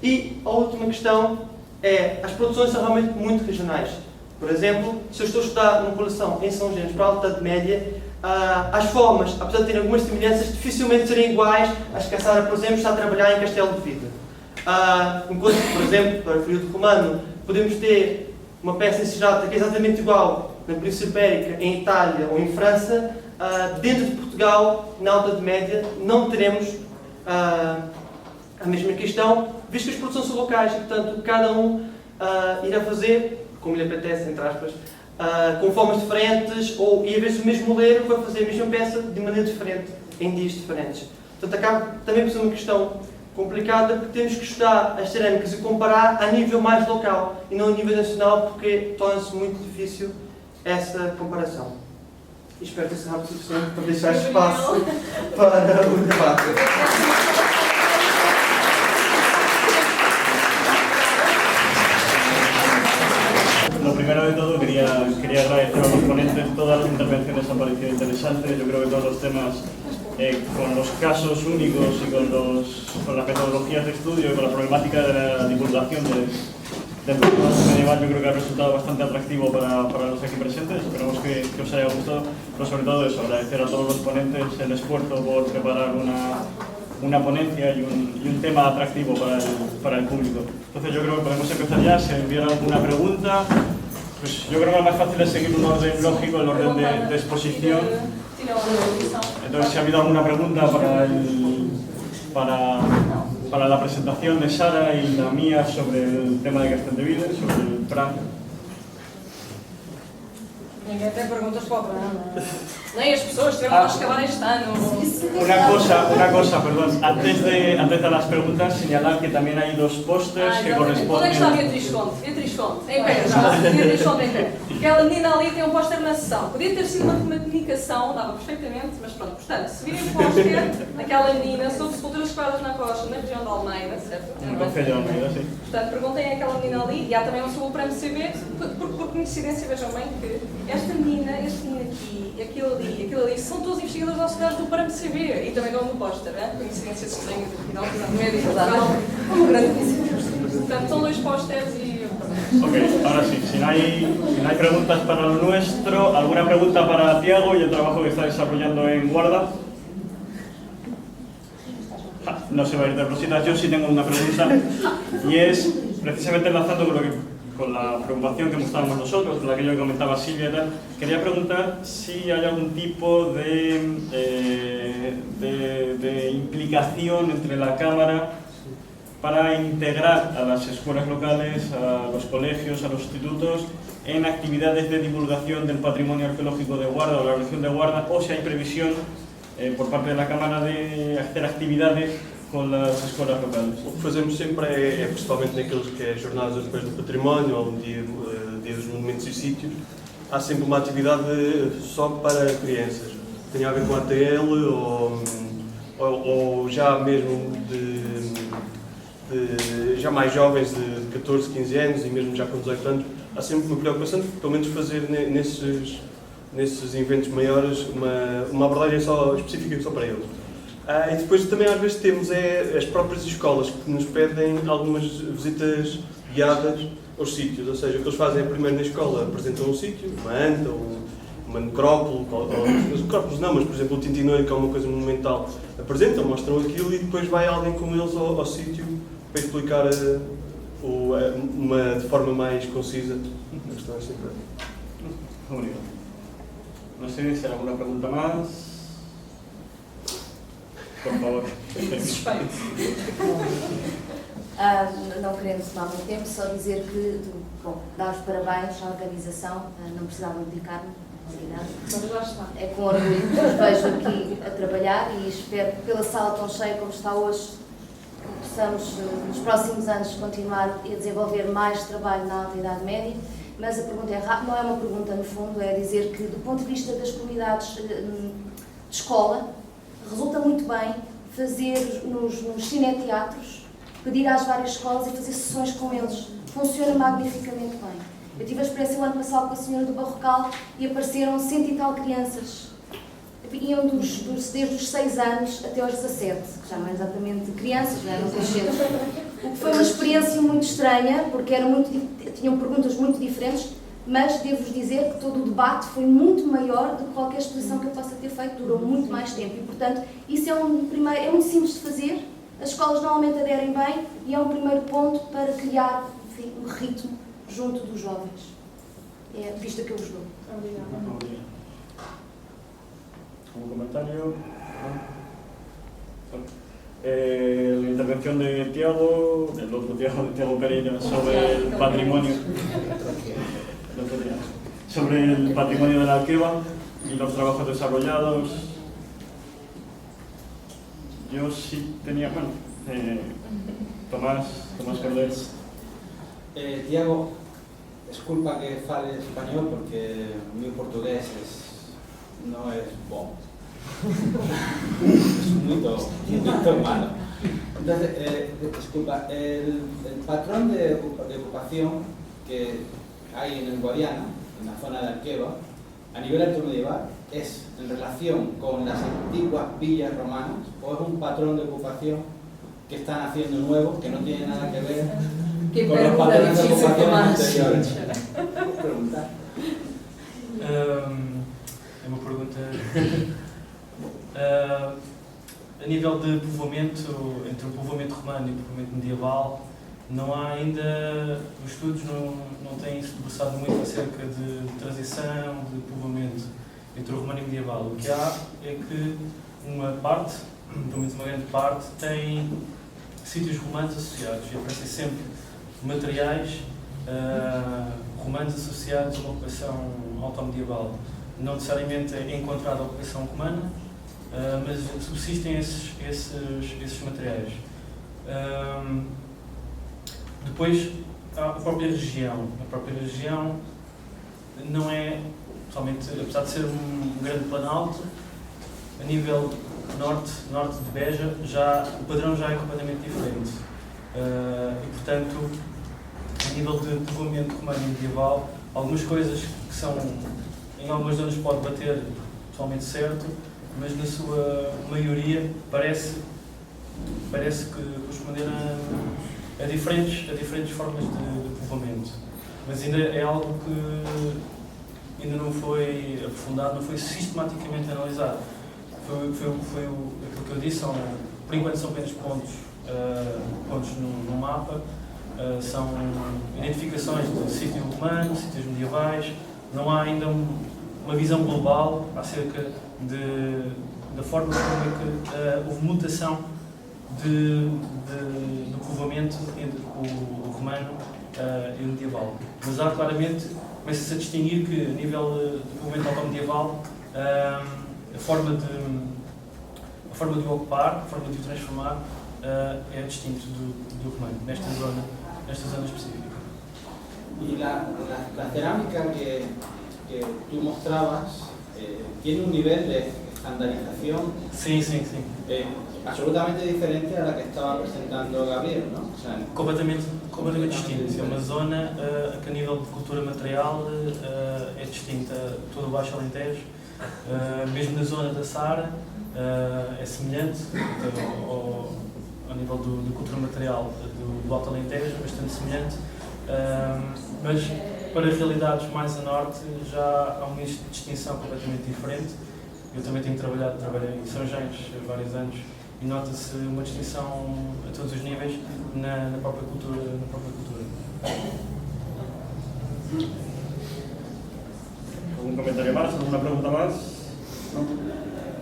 E a última questão é, as produções são realmente muito regionais. Por exemplo, se eu estou a estudar uma coleção em São Gênesis para a Alta Idade Média, as formas, apesar de terem algumas semelhanças, dificilmente serem iguais às que a Sara, por exemplo, está a trabalhar em Castelo de Vida. Enquanto, por exemplo, para o período romano, podemos ter uma peça encerrada que é exatamente igual na Península Ibérica, em Itália ou em França. Dentro de Portugal, na Alta Idade Média, não teremos a mesma questão, visto que as produções são locais e, portanto, cada um irá fazer, como lhe apetece, entre aspas, com formas diferentes, e às vezes o mesmo moleiro vai fazer a mesma peça de maneira diferente, em dias diferentes. Portanto, acaba também por ser uma questão complicada, porque temos que estudar as cerâmicas e comparar a nível mais local e não a nível nacional, porque torna-se muito difícil essa comparação. E espero ter sido rápido o suficiente para deixar espaço para o debate. primero de todo quería agradecer a los ponentes. Todas las intervenciones han parecido interesantes. Yo creo que todos los temas, con los casos únicos y con las metodologías de estudio y con la problemática de la divulgación del patrimonio medieval, yo creo que ha resultado bastante atractivo para los aquí presentes. Esperamos que os haya gustado, pero sobre todo eso, agradecer a todos los ponentes el esfuerzo por preparar una ponencia y un tema atractivo para el público. Entonces yo creo que podemos empezar ya. Si envían alguna pregunta, pues yo creo que lo más fácil es seguir un orden lógico, el orden de exposición. Entonces, si ha habido alguna pregunta para la presentación de Sara y la mía sobre el tema de Castelldeville, sobre el plan. Ninguém tem perguntas para o programa. Nem as pessoas que vamos acabar este ano. Una cosa, perdón. Antes de las preguntas, señalar que también hay dos pósters que corresponden. Onde é que está a Beatriz Conte? Beatriz Conte, em pé, já. Beatriz Conte em pé. Aquela menina ali tem um póster na sessão. Podia ter sido uma comunicação, dava perfeitamente, mas pronto. Portanto, se virem o póster daquela menina sobre sepulturas escavadas na rocha, na região de Almeida, certo? Na região de Almeida, sim. Portanto, perguntem àquela menina ali, e há também um sobre o Prémio CB, por coincidência, vejam bem que esta menina, este menino aqui, aquilo ali, são todos investigadores auxiliares do Prémio CB e também dão no póster, né? Coincidências estranhas aqui na Universidade Médica de Portugal. Uma grande coincidência. Portanto, são dois pósteres e... Ok, ahora sí, si no hay preguntas para lo nuestro, ¿alguna pregunta para Tiago y el trabajo que está desarrollando en Guarda? No se va a ir de rositas. Yo sí tengo una pregunta y es precisamente enlazando con la preocupación que mostrábamos nosotros, con la que yo comentaba Silvia y tal. Quería preguntar si hay algún tipo de implicación entre la Cámara para integrar a las escuelas locales, a los colegios, a los institutos en actividades de divulgación del patrimonio arqueológico de Guarda o la región de Guarda, o si hay previsión por parte de la Cámara de hacer actividades com as escolas locais. O que fazemos sempre principalmente naqueles que é Jornadas Europeias do Património ou dia dos Monumentos e Sítios, há sempre uma atividade só para crianças. Tem a ver com a ATL ou já mesmo já mais jovens de 14, 15 anos e mesmo já com 18 anos. Há sempre uma preocupação de, pelo menos, fazer nesses eventos maiores uma abordagem específica só para eles. E depois também às vezes temos as próprias escolas que nos pedem algumas visitas guiadas aos sítios, ou seja, o que eles fazem é primeiro na escola apresentam um sítio, uma anta, uma necrópole, os necrópoles não, mas por exemplo o Tintinório, que é uma coisa monumental, apresentam, mostram aquilo e depois vai alguém com eles ao sítio para explicar de forma mais concisa a questão é sempre. Obrigado. No sé si hay alguna pregunta más. Por favor. Não querendo tomar muito tempo, só dizer que, bom, dar os parabéns à organização, não precisavam dedicar-me, é com orgulho que os vejo aqui a trabalhar e espero que pela sala tão cheia como está hoje, que possamos nos próximos anos continuar a desenvolver mais trabalho na Alta Idade Média, mas a pergunta não é uma pergunta no fundo, é dizer que do ponto de vista das comunidades de escola, resulta muito bem fazer nos cineteatros, pedir às várias escolas e fazer sessões com eles. Funciona magnificamente bem. Eu tive a experiência o ano passado com a senhora do Barrocal e apareceram 100 e tal crianças. Iam desde os 6 anos até aos 17, que já não eram exatamente crianças, já eram adolescentes. O que foi uma experiência muito estranha, porque tinham perguntas muito diferentes, mas devo-vos dizer que todo o debate foi muito maior do que qualquer exposição que eu possa ter feito, durou muito mais tempo e, portanto, isso é muito simples de fazer, as escolas normalmente aderem bem e é um primeiro ponto para criar, enfim, um ritmo junto dos jovens. É a pista que eu vos dou. Obrigada. ¿Algún comentario? La intervención de Tiago, del otro Tiago Pereira, sobre el patrimonio. Sobre el patrimonio de la Alqueva y los trabajos desarrollados. Yo sí tenía, bueno, Tomás Cordés. Tiago, disculpa que fale español porque mi portugués no es bom. Es muy malo. Entonces, disculpa, el patrón de ocupación que hay en el Guadiana, en la zona de Arqueva, a nivel altomedieval, es en relación con las antiguas villas romanas o es un patrón de ocupación que están haciendo nuevo, que no tiene nada que ver con los patrones de ocupación anteriores? ¿Puedo preguntar? É uma pergunta. A nível de povoamento, entre o povoamento romano e o povoamento medieval, não há ainda, os estudos não têm se debruçado muito acerca de transição, de povoamento entre o romano e o medieval. O que há é que uma parte, pelo menos uma grande parte, tem sítios romanos associados e aparecem sempre materiais romanos associados a uma ocupação altomedieval. Não necessariamente é encontrada a ocupação romana, mas subsistem esses materiais. Depois, a própria região. A própria região não é, totalmente, apesar de ser um grande planalto, a nível norte de Beja, o padrão já é completamente diferente. E, portanto, a nível de povoamento romano e medieval, algumas coisas que são, em algumas zonas pode bater totalmente certo, mas na sua maioria parece que corresponder a diferentes formas de povoamento. Mas ainda é algo que ainda não foi aprofundado, não foi sistematicamente analisado. Foi aquilo que eu disse, por enquanto são apenas pontos no mapa, são identificações de sítios romanos, sítios medievais, não há ainda uma visão global acerca da forma como é que houve mutação do povoamento entre o romano e o medieval. Mas há claramente, começa-se a distinguir que a nível de povoamento altomedieval a forma de o ocupar, a forma de o transformar é distinto do romano, nesta zona específica. Y la cerámica que tú mostrabas tiene un nivel de estandarización Sim. absolutamente diferente a la que estaba presentando Gabriel, ¿no? O sea, Completamente distinto. É uma zona que a nível de cultura material é distinta. Todo o Baixo Alentejo, mesmo na zona da Saara, é semelhante ao nível de cultura material do Alto Alentejo, bastante semelhante, mas para realidades mais a norte já há uma distinção completamente diferente. Eu também tenho trabalhei em São Gens há vários anos e nota-se uma distinção a todos os níveis na própria cultura. ¿Algún comentario más? ¿Alguna pregunta más?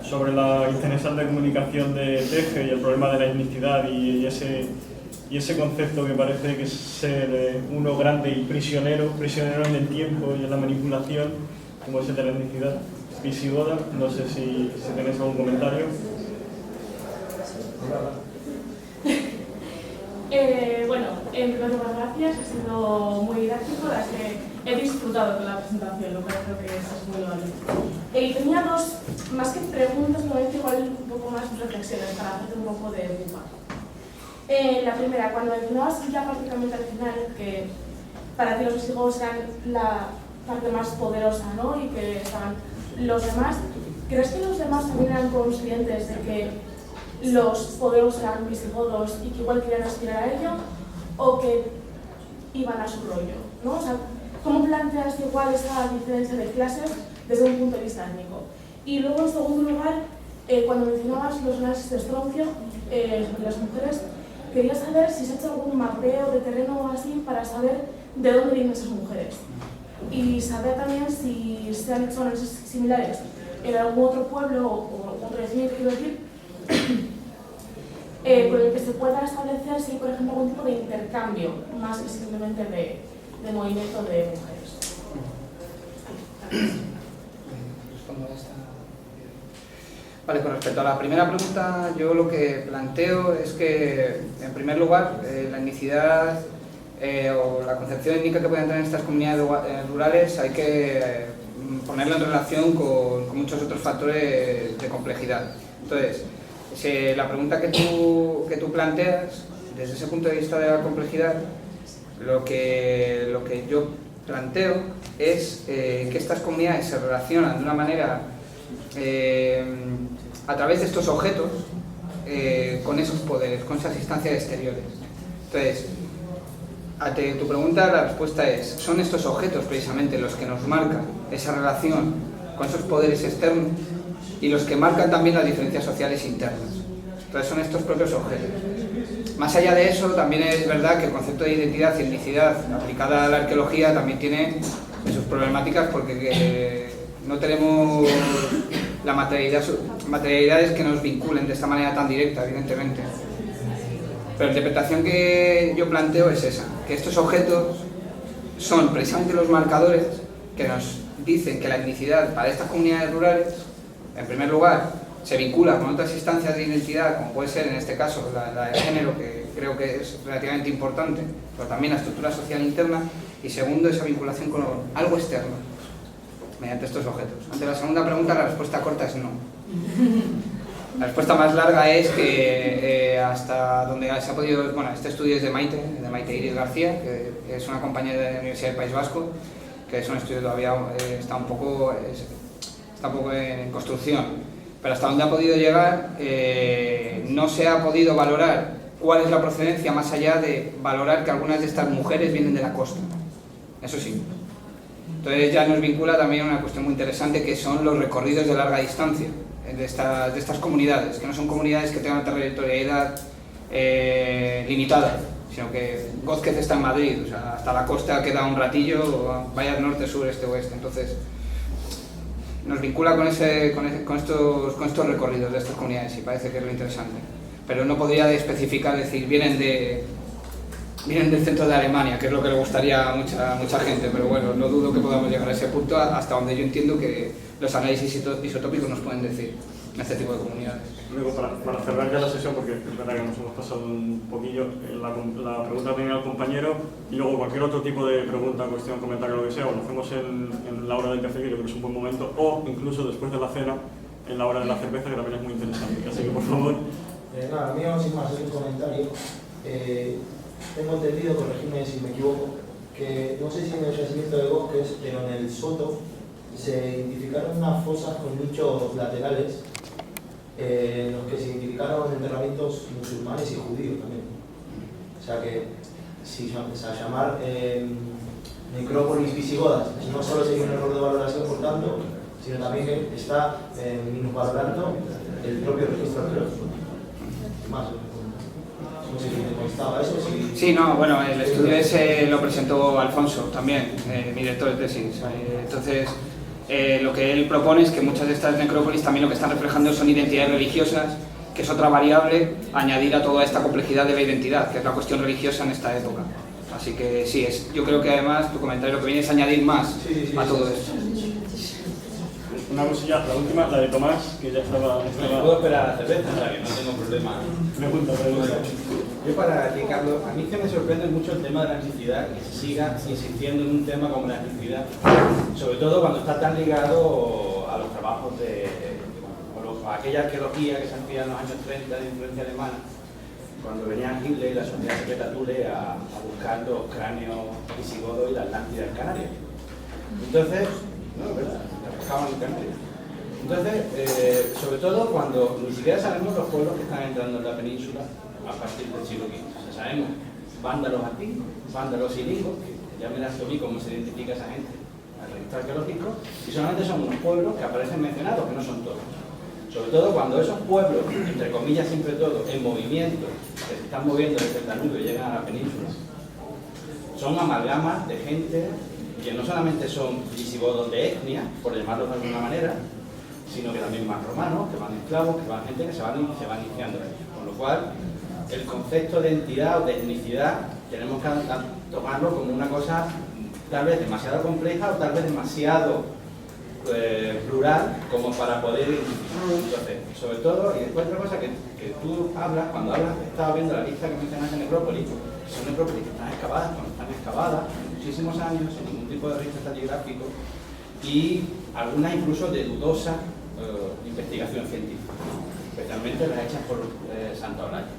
Sobre la interesante comunicación de Teje y el problema de la etnicidad y ese concepto que parece que es ser uno grande y prisionero en el tiempo y en la manipulación, como es el de la etnicidad visigoda. No sé si tenéis algún comentario. Bueno, en primer lugar, gracias, ha sido muy didáctico, la que he disfrutado con la presentación, lo cual creo que es muy loable. Y tenía dos, más que preguntas, igual un poco más reflexiones para hacerte un poco de bufa. La primera, cuando mencionabas ya prácticamente al final que para ti los visigodos eran la parte más poderosa, ¿no? Y que estaban los demás, ¿crees que los demás también eran conscientes de que los poderosos eran visigodos y que igual querían aspirar a ello, o que iban a su rollo, ¿no? O sea, ¿cómo planteas igual esa diferencia de clases desde un punto de vista étnico? Y luego, en segundo lugar, cuando mencionabas los análisis de estroncio sobre las mujeres, quería saber si se ha hecho algún mapeo de terreno o así para saber de dónde vienen esas mujeres. Y saber también si se han hecho análisis similares en algún otro pueblo o algún otro vecino, quiero decir, con el que se pueda establecer si hay, por ejemplo, algún tipo de intercambio, más que simplemente de movimiento de mujeres. Vale, con respecto a la primera pregunta, yo lo que planteo es que, en primer lugar, la etnicidad o la concepción étnica que pueden tener estas comunidades rurales hay que ponerla en relación con muchos otros factores de complejidad. Entonces, la pregunta que tú planteas, desde ese punto de vista de la complejidad, lo que yo planteo es que estas comunidades se relacionan de una manera a través de estos objetos con esos poderes, con esas instancias exteriores. Entonces, ante tu pregunta, la respuesta es: son estos objetos precisamente los que nos marcan esa relación con esos poderes externos y los que marcan también las diferencias sociales internas. Entonces son estos propios objetos. Más allá de eso, también es verdad que el concepto de identidad y etnicidad aplicada a la arqueología también tiene sus problemáticas, porque no tenemos la materialidades que nos vinculen de esta manera tan directa, evidentemente. Pero la interpretación que yo planteo es esa, que estos objetos son precisamente los marcadores que nos dicen que la etnicidad para estas comunidades rurales, en primer lugar, se vincula con otras instancias de identidad, como puede ser en este caso la de género, que creo que es relativamente importante, pero también la estructura social interna, y segundo, esa vinculación con algo externo, mediante estos objetos. Ante la segunda pregunta, la respuesta corta es no. La respuesta más larga es que hasta donde se ha podido... Bueno, este estudio es de Maite Iris García, que es una compañera de la Universidad del País Vasco, que es un estudio todavía está un poco en construcción, pero hasta donde ha podido llegar no se ha podido valorar cuál es la procedencia, más allá de valorar que algunas de estas mujeres vienen de la costa. Eso sí. Entonces ya nos vincula también a una cuestión muy interesante, que son los recorridos de larga distancia de estas comunidades, que no son comunidades que tengan una territorialidad limitada, sino que Gózquez está en Madrid, o sea, hasta la costa queda un ratillo, vaya norte, sur, este, oeste. Entonces nos vincula con estos recorridos de estas comunidades, y parece que es lo interesante. Pero no podría especificar, decir, vienen del centro de Alemania, que es lo que le gustaría a mucha gente, pero bueno, no dudo que podamos llegar a ese punto, hasta donde yo entiendo que los análisis isotópicos nos pueden decir en este tipo de comunidades. Luego, para cerrar ya la sesión, porque es verdad que nos hemos pasado un poquillo, la pregunta viene al compañero, y luego cualquier otro tipo de pregunta, cuestión, comentario, lo que sea, o lo hacemos en la hora del café, que yo creo que es un buen momento, o incluso después de la cena, en la hora de la cerveza, que también es muy interesante. Así que, por favor. Nada, mío, sin más, es un comentario. Tengo entendido, corregidme si me equivoco, que no sé si en el yacimiento de Gózquez, pero en el Soto se identificaron unas fosas con nichos laterales en los que se identificaron enterramientos musulmanes y judíos también. O sea que, si a llamar necrópolis visigodas, no solo sería un error de valoración, por tanto, sino también que está minusvalorando el propio registro arqueológico. Más. No sé si te constaba eso. Sí, no, bueno, el estudio ese lo presentó Alfonso también, mi director de tesis. Entonces, lo que él propone es que muchas de estas necrópolis también lo que están reflejando son identidades religiosas, que es otra variable a añadir a toda esta complejidad de la identidad, que es la cuestión religiosa en esta época. Así que sí, yo creo que además tu comentario lo que viene es añadir más a todo esto. Una cosilla, la última, la de Tomás, que ya estaba... ¿Puedo esperar a la cerveza? O sea, que no tengo problema. Pregunta. Yo para ti, Carlos, a mí es que me sorprende mucho el tema de la etnicidad, que se siga insistiendo en un tema como la etnicidad, sobre todo cuando está tan ligado a los trabajos a aquella arqueología que se hacía en los años 30 de influencia alemana, cuando venían Hitler y la sociedad secreta Thule a buscar los cráneos visigodos y la Atlántida en Canarias. Entonces, no, ¿verdad? Trabajaban en Canarias. Entonces, sobre todo cuando ni siquiera sabemos los pueblos que están entrando en la península a partir del siglo V. O sea, sabemos vándalos antiguos, vándalos ilingos, que ya me das a mí cómo se identifica esa gente al registro arqueológico, y solamente son unos pueblos que aparecen mencionados, que no son todos. Sobre todo cuando esos pueblos, entre comillas siempre todos, en movimiento, que se están moviendo desde el Danubio y llegan a la península, son amalgamas de gente que no solamente son visigodos de etnia, por llamarlos de alguna manera, sino que también van romanos, que van esclavos, que van gente que se van iniciando. Con lo cual, el concepto de entidad o de etnicidad tenemos que tomarlo como una cosa tal vez demasiado compleja o tal vez demasiado plural como para poder identificar. Entonces, sobre todo, y después otra cosa que tú hablas, cuando hablas, estaba viendo la lista que mencionas de necrópolis, son necrópolis que están excavadas, cuando están excavadas, muchísimos años, sin ningún tipo de registro estratigráfico, y algunas incluso de dudosa investigación científica, especialmente las hechas por Santa Olaya.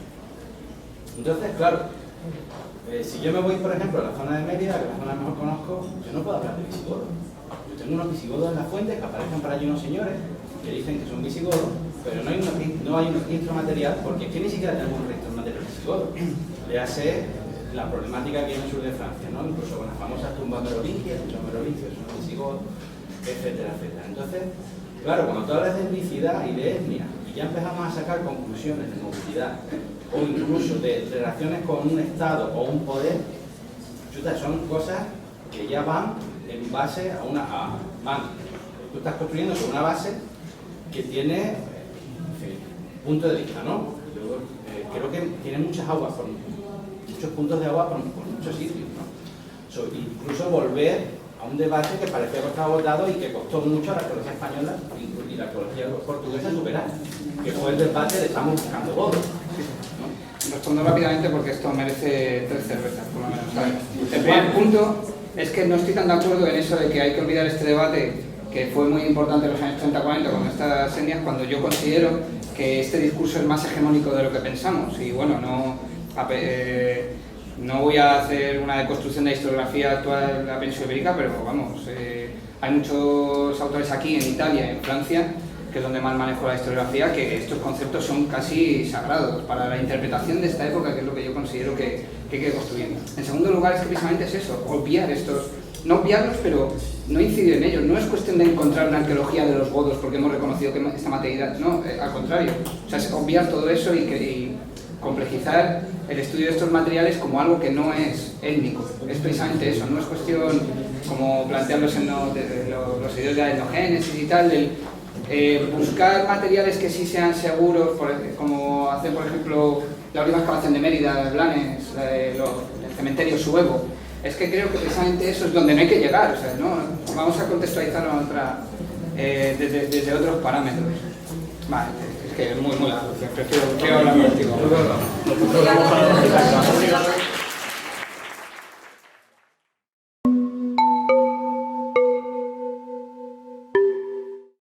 Entonces, claro, Si yo me voy, por ejemplo, a la zona de Mérida, que es la zona que mejor conozco, yo no puedo hablar de visigodos. Yo tengo unos visigodos en las fuentes que aparecen para allí unos señores que dicen que son visigodos, pero no hay un registro material, porque es que ni siquiera tenemos un registro material visigodo. Le hace la problemática que hay en el sur de Francia, ¿no? Incluso con las famosas tumbas merovingias, los merovingios son visigodos, etcétera, etcétera. Entonces, claro, cuando tú hablas de etnicidad y de etnia, y ya empezamos a sacar conclusiones de movilidad, o incluso de relaciones con un Estado o un poder, chuta, son cosas que ya van en base a tú estás construyendo sobre una base que tiene, en fin, punto de vista, ¿no? Yo creo que tiene muchos puntos de agua por muchos sitios, ¿no? Incluso volver a un debate que parecía que estaba votado y que costó mucho a la arqueología española y la arqueología portuguesa superar, que fue el debate de estamos buscando votos. Respondo rápidamente porque esto merece 3 cervezas, por lo menos, ¿sabes? El primer punto es que no estoy tan de acuerdo en eso de que hay que olvidar este debate que fue muy importante en los años 30-40 con estas etnias, cuando yo considero que este discurso es más hegemónico de lo que pensamos. Y bueno, no voy a hacer una deconstrucción de la historiografía actual de la península ibérica, pero vamos, hay muchos autores aquí, en Italia, en Francia, que es donde más manejo la historiografía, que estos conceptos son casi sagrados para la interpretación de esta época, que es lo que yo considero que hay que ir construyendo. En segundo lugar, es que precisamente es eso, obviar estos, no obviarlos, pero no incidir en ellos. No es cuestión de encontrar una arqueología de los godos porque hemos reconocido que esta materialidad, no, al contrario. O sea, es obviar todo eso y complejizar el estudio de estos materiales como algo que no es étnico. Es precisamente eso, no es cuestión, como plantearlos en los ideos de la etnogénesis y tal, buscar materiales que sí sean seguros, como hacer, por ejemplo, la última excavación de Mérida, Blanes, el cementerio Suevo. Es que creo que precisamente eso es donde no hay que llegar, o sea, ¿no? Vamos a contextualizarlo desde otros parámetros. Vale, es que es muy largo, prefiero hablar contigo.